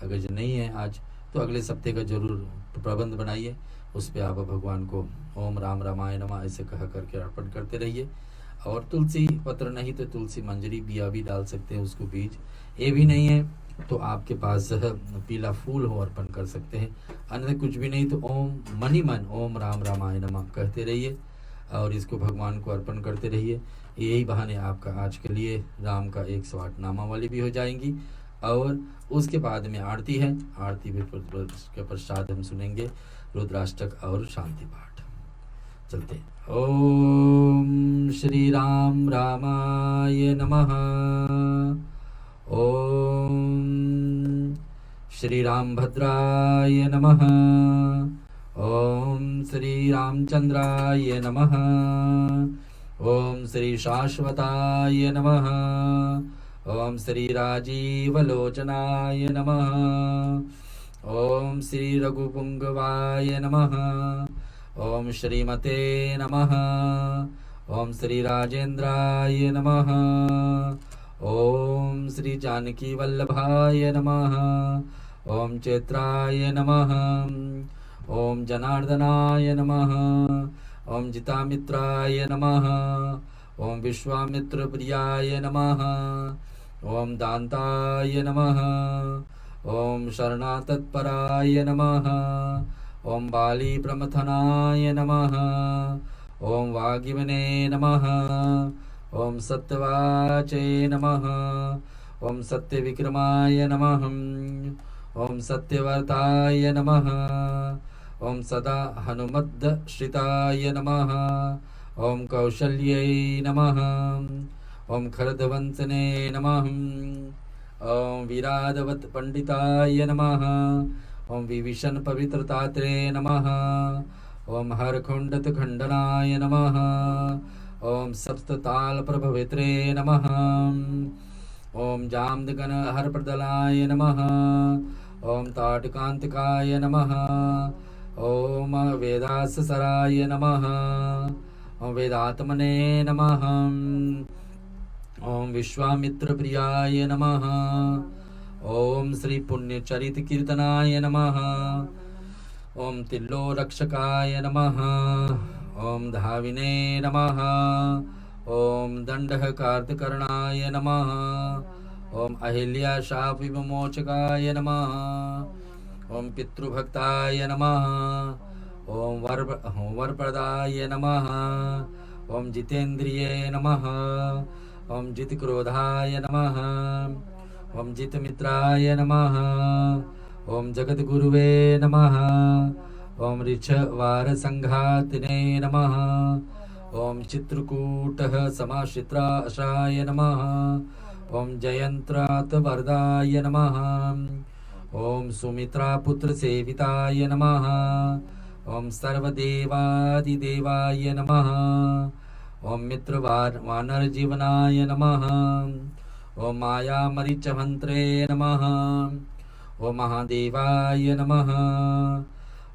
अगर जो नहीं है आज तो अगले सप्ताह का जरूर प्रबंध बनाइए, उस पर आप भगवान को ओम राम रामाय नमः ऐसे कह करके अर्पण करते रहिए। और तुलसी पत्र नहीं तो तुलसी मंजरी बिया भी डाल सकते हैं, उसको बीज, ये भी नहीं है तो आपके पास पीला फूल हो अर्पण कर सकते हैं। अन्य कुछ भी नहीं तो ओम मनी मन ओम राम रामाय नमः कहते रहिए और इसको भगवान को अर्पण करते रहिए। यही बहाने आपका आज के लिए राम का 108 नामावली भी हो जाएंगी। और उसके बाद में आरती है, आरती में के पश्चात हम सुनेंगे रुद्राष्टक और शांति पाठ। चलते हैं। ओम श्री राम रामाय नमः। ओम श्री राम भद्राय नमः। ओम श्री रामचंद्राय नमः। ओम श्री शाश्वताय नमः। ओम श्री राजीवलोचनाय नमः। ओम श्री रघुपुंगवाय नमः। ओम श्रीमते नमः। ओम श्री राजेंद्राय नमः। ओम श्री जानकी वल्लभाय नमः। ओम चैत्राय नमः। ओम जनार्दनाय नमः। ओम जितामित्राय नमः। ओम विश्वामित्र प्रियाय नमः। ओम दान्ताय नमः। ओम शरणातत्पराय नमः। ओम बाली प्रमथनाय नमः। ओम वागिवने नमः। ओम सत्यवाचे नमः। ओम सत्यविक्रमाय नमः। ओम सत्यवर्ताय नमः। ओम सदा हनुमद्श्रिताय नमः। ओम कौशल्यै नमः। ओम खरदवंसने नमः। ओम विराधवत पंडिताय नमः। ओम विभीषण पवित्रतात्रे नमः। ओम हरखुंडत खंडनाय नमः। ओम सप्तताल प्रभवित्रे नमः। ओम जामदगन हरप्रदलाय नमः। ओम ताटकांतिकाय नमः। ओम वेदाससराय नमः। ओम वेदात्मने नमः। ओम विश्वामित्र प्रियाय नमः। ओम श्री पुण्यचरित कीर्तनाय नमः। ओम तिल्लो रक्षकाय नमः। ओम धाविने नमः। ओम दंडः कार्तकर्णाय नमः। ओम अहिल्या शाप विमोचकाय नमः। ओम पितृभक्ताय नमः। ओम वरप्रदाय नमः। ओम जितेन्द्रिये नमः। ओम जितक्रोधाय नमः। ओम जितमित्राय नमः। ओम जगद्गुरुवे नमः। ओम ऋक्षवारसंघातिने नमः। ओम चित्रकूटः समाश्रित्राशाय नमः। ओम जयन्त्रातवरदाय नमः। ओम सुमित्रापुत्र सेविताय नमः। ओम सर्वदेवादिदेवाय नमः। ओम मित्रवानरजीवनाय नमः। ओम मायामरीचमन्त्रे नमः। ओम महादेवाय नमः।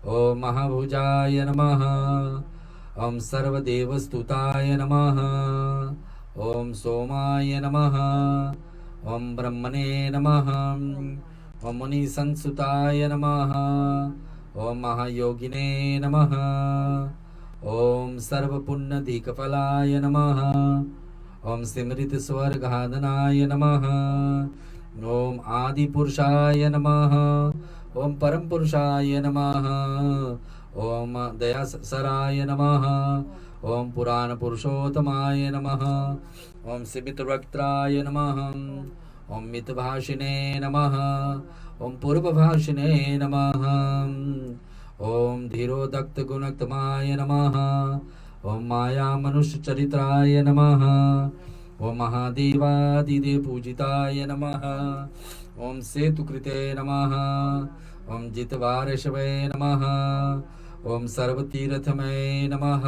ओम महाभुजाय नमः। ओम सर्वदेवस्तुताय नमः। ओम सोमाय नमः। ओम ब्रह्मणे नमः। ओम मुनिसंसुताय नमः। ओम महायोगिने नमः। ओम सर्वपुण्यधिकफलाय नमः। ओम स्मृत स्वर्गादनाय नमः। ओम आदिपुरुषाय नमः। ओम परम पुरुषाय नमः। ओम दयासराय नमः। ओम पुराण पुरुषोत्तमाय नमः। ओम सिमितवक्त्राय नमः। ओम मितभाषिणे नमः। ओम पूर्वभाषिणे नमः। ओम धीरोदक्त गुणक्तमाय नमः। ओम माया मनुष्य चरित्राय नमः। ओम महादेवादिदेव पूजिताय नमः। ओम सेतुकृते नमः। ओम जितवारशवे नमः। ओम सर्वतीर्थमये नमः।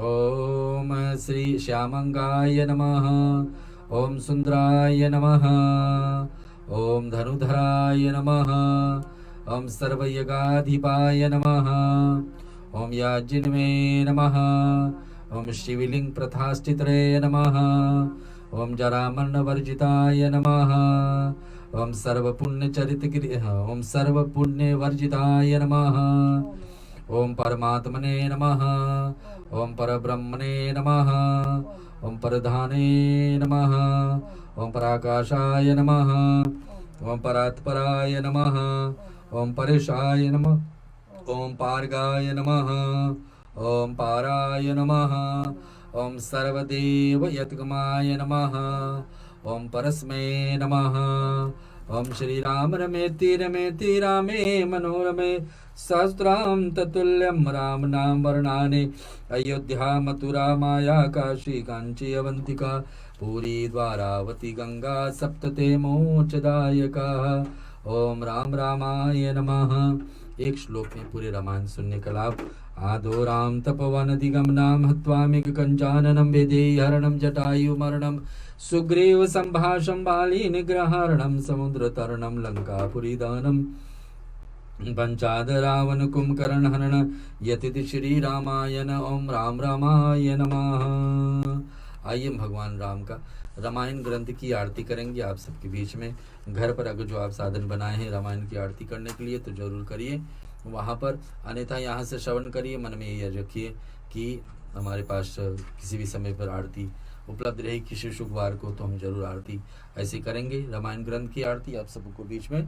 ओम श्री श्यामंगाय नमः। ओम सुंदराय नमः। ओम धनुधराय नमः। ओम सर्वयगाधिपाय नमः। ओम याजिन्वे नमः। ओम शिवलिंग प्रथास्थितरे नमः। ओम जरामरणवर्जिताय नमः। ओम ओम सर्वपुण्यवर्जिताय नमः। ओम परमात्मने नमः। ओम परब्रह्मणे नमः। ओम परधाने नमः। ओम पराकाशाय नमः। ओम परात्पराय नमः। ओम परेशाय नमः। ओम पार्गाय नमः। ओम पाराय नमः। ओम सर्वदेवयत्गमाय नमः। ओम परस्मै नमः। ओम श्री राम रमेति रमेति रामे मनोरमे सहस्राम ततुल्यम राम नाम वर्णाने अयोध्या मथुरा माया काशी कांची अवंतिका पूरी द्वारावती गंगा सप्तते मोक्षदायका। ओम राम रामाय नमः। एक श्लोक में पूरे रामायण सुनने का लाभ। आदो राम तपवन दिगमनाम हत्वामिक कंचाननम वेदेहि हरणम जटायु मरणम सुग्रीव संभाषम बाली निग्रहरणम समुद्र तरणम लंकापुरी दानम पंचाद रावण कुंभकर्ण हरण यतिथि श्री रामायण। ओम राम रामाय नमः। आइए भगवान राम का रामायण ग्रंथ की आरती करेंगे आप सबके बीच में। घर पर अगर जो आप साधन बनाए हैं रामायण की आरती करने के लिए तो जरूर करिए वहाँ पर, अन्यथा यहाँ से श्रवण करिए। मन में ये रखिए कि हमारे पास किसी भी समय पर आरती उपलब्ध रहेगी, किसी शुक्रवार को तो हम जरूर आरती ऐसे करेंगे। रामायण ग्रंथ की आरती आप सबको बीच में।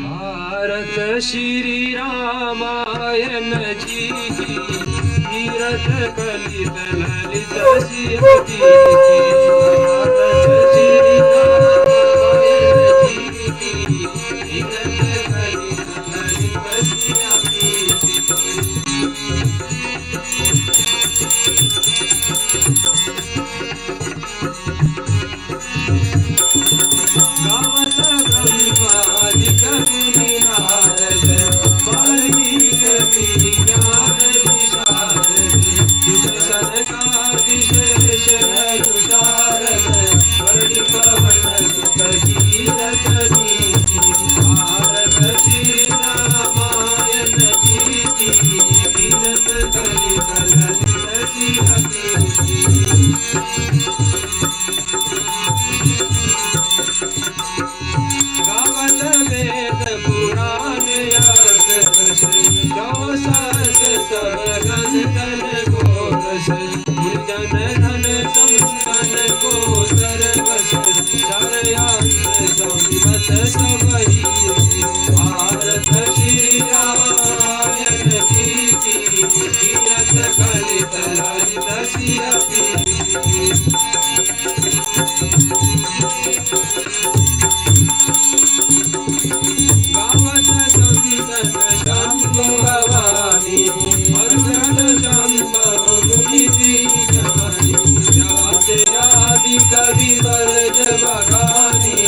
भारत श्री रामायण जी की तीरथ कलित ललित श्रीमती भारत श्री रामायण जी की तीरथ कलित ललित श्रीमती। गावत ब्रह्मादिक मुनि नारद वाल्मीक विज्ञान विशारद जुग सनकादिश शरण सिया पीती गावत संतन शंभु भवानी मरुगण शंभु मुनि ज्ञानी जाते आदि कवि वर्ज बखानी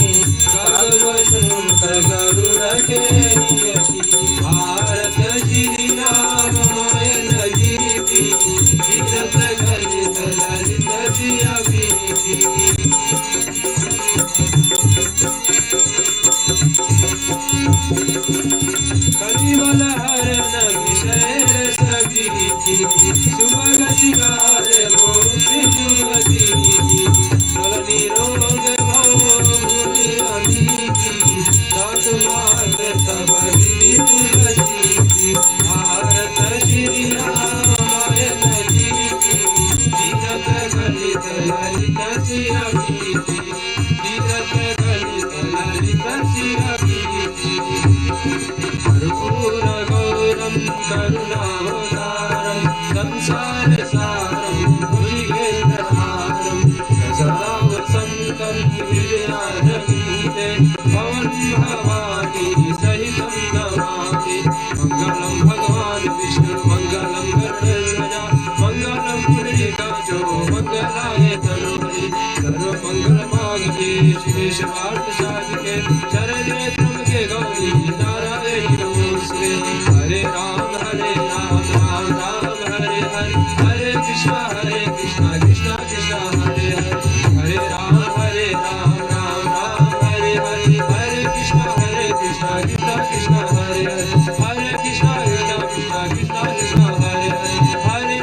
गर्व शंकर गरुड़ के नियति भारत श्री राम मोयन जीती तीरथ गलित ललित सिया पीती कलिवल हरण विषय सभी सुभग शिकार मोक्ष जुगती कल निरोग भोगी अमीकी सात मात सब विधि तुलसी भारत श्री रामायण जीती तीरथ गलित ललित सिया पीती तीरथ गलित ललित सिया पीती कर्पूर गौरम करुणावतारम संसार सारम भुजगेन्द्रहारम सदा वसंतं हृदयारविन्दे पवन भवानी सहितं नमामि मंगलम भगवान विष्णु मंगलम गरुड़ध्वजा मंगलम पुंडरीकाक्षो मंगलाय तनोहरि सर्वमंगलमांगल्ये शिवे सर्वार्थसाधिके शरण्ये त्र्यंबके गौरी नारायणी नमोस्तुते हरे राम राम राम हरे हरे हरे कृष्णा कृष्णा कृष्णा हरे हरे हरे राम राम राम हरे हरे हरे कृष्णा कृष्णा कृष्णा हरे हरे हरे कृष्णा कृष्णा कृष्णा हरे हरे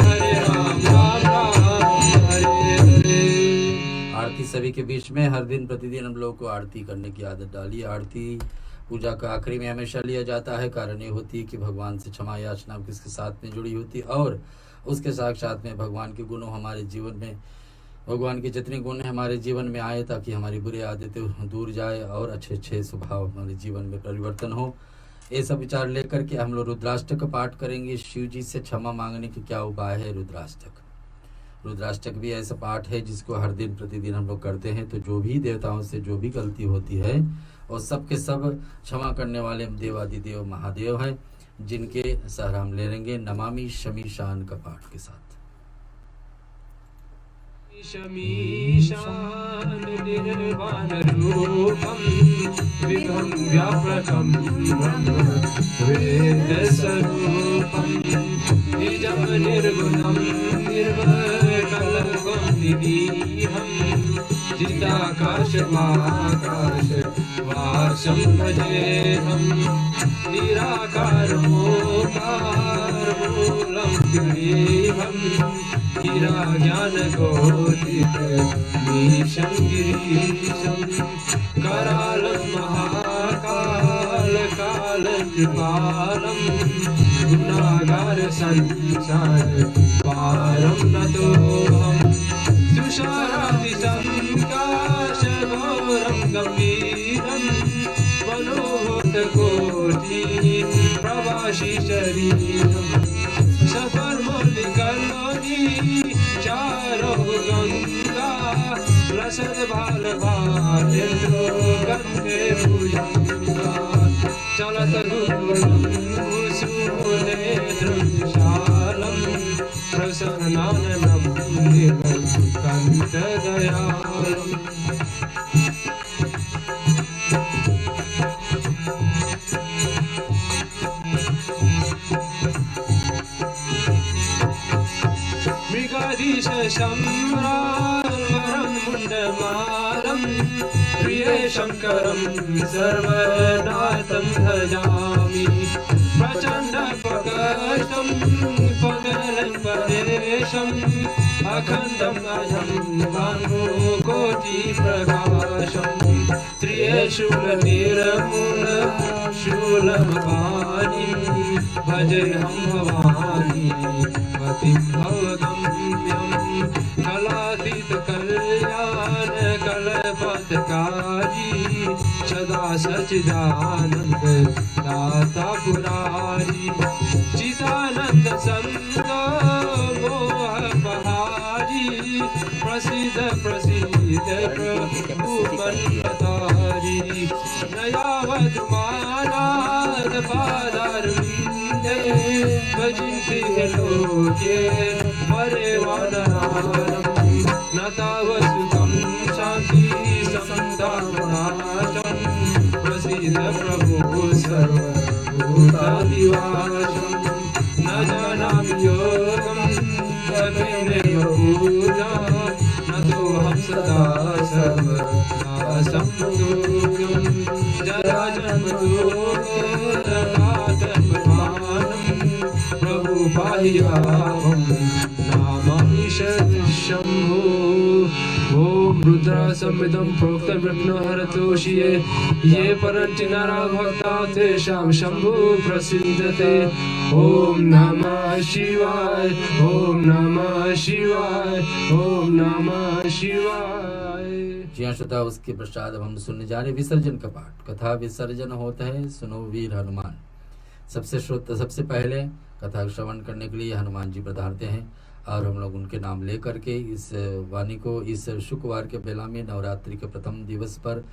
हरे राम राम राम हरे हरे। आरती सभी के बीच में हर दिन प्रतिदिन हम लोग को आरती करने की आदत डाली। आरती पूजा का आखिरी में हमेशा लिया जाता है। कारण ये होती है कि भगवान से क्षमा याचना किसके साथ में जुड़ी होती है और उसके साथ साथ में भगवान के गुणों हमारे जीवन में भगवान के जितने गुण हमारे जीवन में आए ताकि हमारी बुरी आदतें दूर जाए और अच्छे अच्छे स्वभाव हमारे जीवन में परिवर्तन हो। ये सब विचार लेकर के हम लोग रुद्राष्टक का पाठ करेंगे। शिव जी से क्षमा मांगने के क्या उपाय है। रुद्राष्टक भी ऐसा पाठ है जिसको हर दिन प्रतिदिन हम लोग करते हैं। तो जो भी देवताओं से जो भी गलती होती है और सब के सब क्षमा करने वाले देवादिदेव महादेव हैं, जिनके सहारा हम ले लेंगे नमामि शमीशान का पाठ के साथ। शमीशान निर्वाण रूपम विभं व्यापकं ब्रह्म वेद स्वरूपं निजं निर्गुणं निर्मलकल्पं निरीहं चिदाकाशमाकाश वासं भजेऽहं निराकारमोकारमूलं गिरीहं गिरा ज्ञानकोटिमीशं गिरीशं करालं महाकालकालकृपालं गुणागार संसार पारं नतोऽहं तुषारादिसंकाशघोरं गम्भीरं मनोहरकोटि प्रवासी शरीरं सफलमौलिकलोनी चारो गंगा रसद भाल भालेन्द्रो गंगे भुजंगा चलत गुरुसूने दृशालं प्रसन्नाननं निर्कंठ दयालम् मृगाधीश शम्रावरं मुण्डमालं प्रिय शङ्करं सर्वनाथं भजामि प्रचण्ड प्रकटं पगलं परेशम् अखण्डम् अजं भानुकोटिप्रकाशं त्रिशूलनिर्मूलशूलमपाणिं भजेऽहं भवानी पतिं भवगम्यं कलातीतकल्याण कल्पतकारी सदा सच्चिदानन्द दाता पुरारी चिदानन्द संतो मोह प्रसिद्ध प्रसिद्ध प्रभु मनतारी नयावत मानाद पादारविंदे भजन्ति लोके परिवारम् नतावसुखं शान्ति समदानाचम् प्रसिद्ध प्रभु सर्वभूतादिवासम् न जानामि योगं तमेव न तोऽहं सदा सर्वदा सम्मोहं जराजन्मदुःखदातन्मानं प्रभु पाहियाहं नामामि शम्भो ओम रुद्रा संविदं प्रोक्तं विघ्नहरतोषिये ये परन्ति नरा भक्ता तेषां शम्भु प्रसीदते ओम नमः शिवाय ओम नमः शिवाय ओम नमः शिवाय। जी हाँ श्रोता, उसके पश्चात अब हम सुनने जा रहे विसर्जन का पाठ। कथा विसर्जन होता है, सुनो वीर हनुमान। सबसे पहले कथा श्रवण करने के लिए हनुमान जी पधारते हैं और हम लोग उनके नाम ले करके इस वाणी को इस शुक्रवार के बेला में नवरात्रि के प्रथम दिवस पर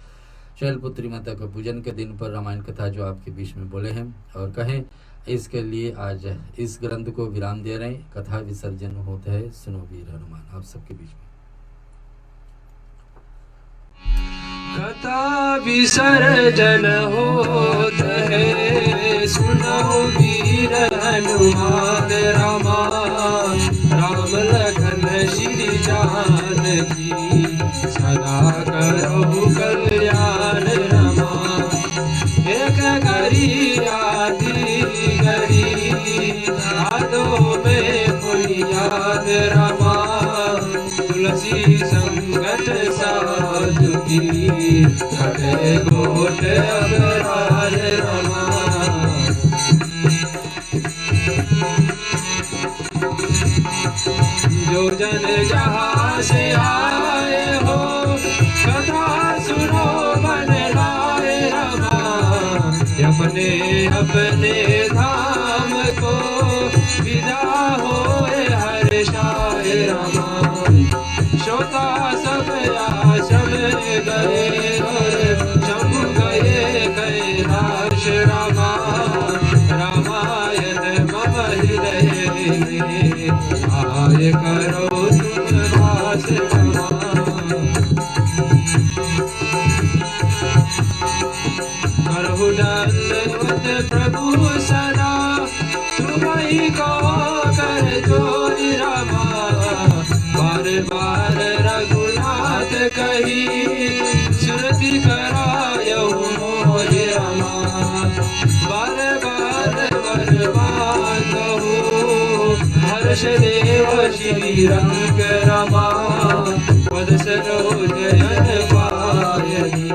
शैलपुत्री माता के पूजन के दिन पर रामायण कथा जो आपके बीच में बोले हैं और कहें, इसके लिए आज इस ग्रंथ को विराम दे रहे हैं। कथा विसर्जन होता है, सुनो वीर हनुमान आप सबके बीच में। कथा विसर्जन होता है, सुनो वीर हनुमान रामा राम लखन श्री जानकी सदा करो कल्याण रमा। एक घड़ी आदि घड़ी यादों में बुनियाद रमा। तुलसी संगत साधु की खड़े गोट अबरार रमा। जो जन जहाँ से आए हो कथा सुनो मन लाए रमा। अपने अपने धाम को विदा होए हर्षाए रमा। श्रोता सब आश्रम गए और शंभु गए कैलाश रमा। रामायण मम हृदय में आय करो तुम वास रमा। करहु दंडवत प्रभु सदा तुम्हीं को कर जोरि रमा। बार बार रघुनाथ कही सुरति करायहु मोहि रमा। बार बार बरबाद कहूँ हर्ष देव श्री रंग रमा। पद सरोज जन पायनी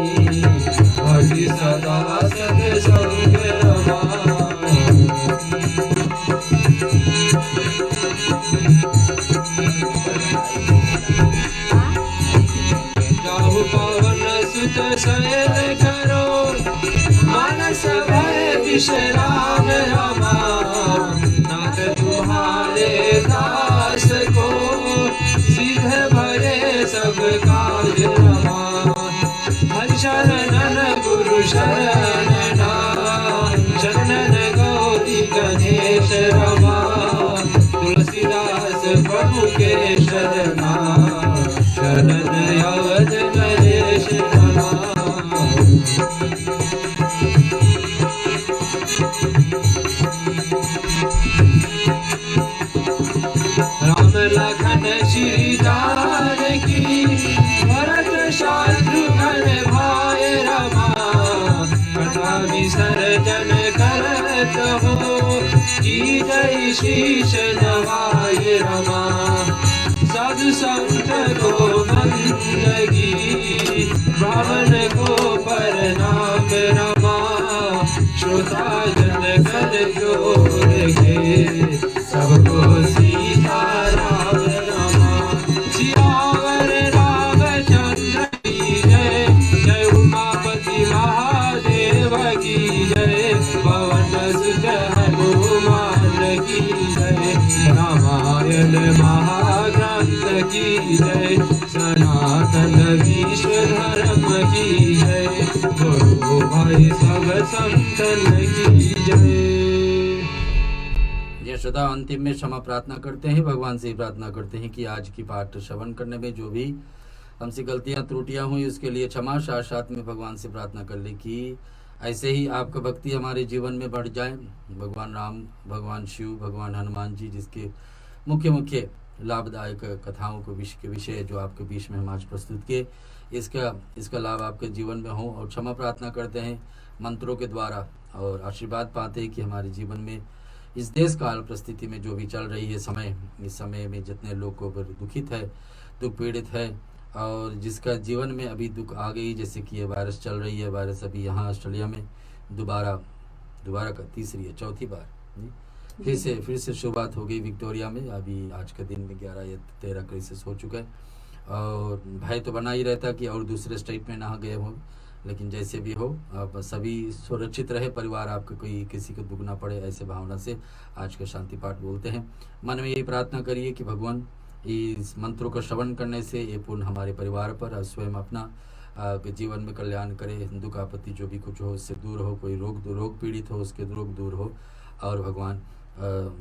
भजि सदा सद संग रमा। जाहु पवन सुत शयन करो मानस भय विश्राम रमा। नाथ तुम्हारे दास को सीधे भरे सब काज रमा। हरि शरणन गुरु शरणना शरणन गौरी गणेश रमा। तुलसीदास प्रभु के शरणा शरण अवध नरेश रमा। राम लखन श्री जानकी भरत शत्रुघ्न भाई रमा। कथा विसर्जन करत हो की जय शीश नवाय रमा। साधु संत को बंदगी ब्राह्मण को प्रणाम रमा। श्रोता जन कर जोर के सबको सीता राम रमा। सियावर रामचंद्र की जय जय उमापति महादेव की जय। पवन सुत हनुमान की जय। रामायण महाग्रंथ की की जय, सनातन विश्व धर्म की जय, गुरु भाई सब संतन की जय। ये श्रोता अंतिम में क्षमा प्रार्थना करते हैं, भगवान से प्रार्थना करते हैं कि आज की पाठ श्रवण करने में जो भी हमसे गलतियां त्रुटियां हुई उसके लिए क्षमा, साथ साथ में भगवान से प्रार्थना कर ले कि ऐसे ही आपका भक्ति हमारे जीवन में बढ़ जाए। भगवान राम, भगवान शिव, भगवान हनुमान जी जिसके मुख्य मुख्य लाभदायक कथाओं को विषय जो आपके बीच में हम आज प्रस्तुत किए, इसका लाभ आपके जीवन में हो। और क्षमा प्रार्थना करते हैं मंत्रों के द्वारा और आशीर्वाद पाते हैं कि हमारे जीवन में इस देश काल परिस्थिति में जो भी चल रही है इस समय में जितने लोग को दुखित है, दुख पीड़ित है और जिसका जीवन में अभी दुख आ गई, जैसे कि ये वायरस चल रही है, वायरस अभी यहाँ ऑस्ट्रेलिया में दोबारा का तीसरी या चौथी बार फिर से शुरुआत हो गई विक्टोरिया में। अभी आज के दिन में 11 या 13 केसेस हो चुका है और भय तो बना ही रहता कि और दूसरे स्टेट में ना गए हों, लेकिन जैसे भी हो आप सभी सुरक्षित रहे, परिवार आपका कोई किसी को दुख ना पड़े, ऐसे भावना से आज का शांति पाठ बोलते हैं। मन में यही प्रार्थना करिए कि भगवान इस मंत्रों का श्रवण करने से ये पूर्ण हमारे परिवार पर और स्वयं अपना जीवन में कल्याण करे, दुख आपत्ति जो भी कुछ हो उससे दूर हो, कोई रोग पीड़ित हो उसके रोग दूर हो और भगवान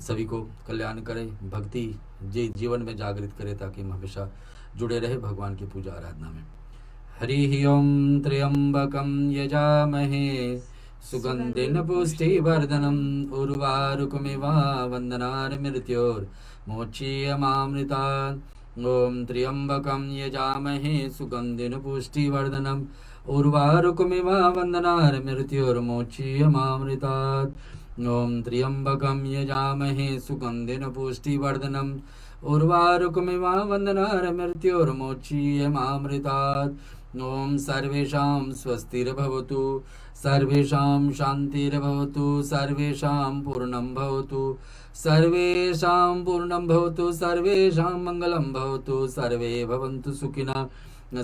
सभी को कल्याण करे, भक्ति जीवन में जागृत करे ताकि हम हमेशा जुड़े रहे भगवान की पूजा आराधना में। हरि ओम त्र्यंबकं यजामहे सुगंधिं पुष्टिवर्धनम् उर्वारुकमिव वन्दनार्मृत्योर्मोक्षीयमामृतात्। ओम त्र्यंबकं यजामहे सुगंधिं पुष्टिवर्धनम् उर्वारुकमिव वन्दनार्मृत्योर्मोक्षीयमामृतात्। ओम त्र्यंबकं यजामहे सुगंधिं पुष्टिवर्धनम् उर्वारुकमिव वन्दनार्मृत्योर्मोक्षीयमामृतात्। ओम सर्वेषां स्वस्तिर्भवतु, सर्वेषां शान्तिर्भवतु, सर्वेषां पूर्णं भवतु, सर्वेषां पूर्णं भवतु, सर्वेषां मङ्गलं भवतु, सर्वे भवन्तु सुखिनः,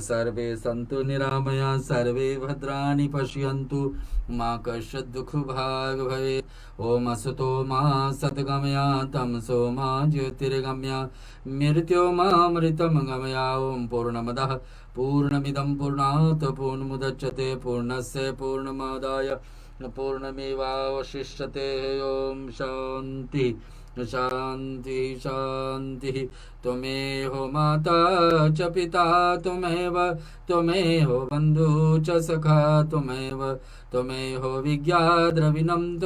सर्वे सन्तु निरामया, सर्वे भद्राणि पश्यन्तु, मा कश्चित् दुःखभाग् भवेत्। ओम असतो मा सद्गमया, तमसो मा ज्योतिर्गमया, मृत्योर्मामृतं गमया। ओम पूर्णमदः पूर्णमिदं पूर्णात् पूर्णमुदच्यते, पूर्णस्य पूर्णमादाय पूर्णमेवावशिष्यते। ओम शांति शांति शांति। त्वमेव माता च पिता त्वमेव बन्धु च सखा त्वमेव विज्ञाद्रविणं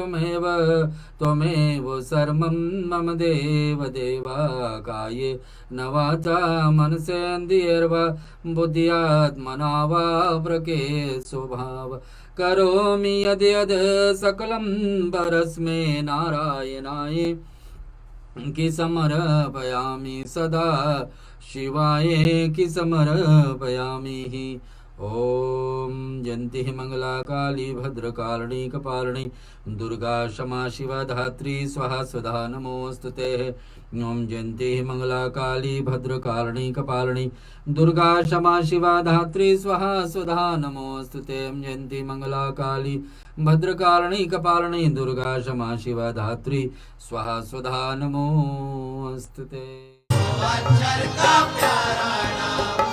त्वमेव सर्वं मम देव देवा। काये न वाचा मनसेन्द्रियैर्वा बुद्ध्यात्मना वा प्रके स्वभाव। करोमि यद्यद् सकलं परस्मै नारायणाय कि समर्पयामि सदा शिवाय कि समर्पयामि। ओम जयंती मंगला काली भद्रकालिनी कपालिनी दुर्गा क्षमा शिवा धात्री स्वाहा स्वधा नमोस्तुते। ओम जयंती मंगला काली भद्रकालिनी कपालिनी दुर्गा क्षमा शिवा धात्री स्वाहा स्वधा नमोस्तुते। ओम जयंती मंगला काली भद्रकालिनी कपालिनी दुर्गा क्षमा शिवा धात्री स्वाहा स्वधा नमोस्तुते। अक्षर का प्यारा नाम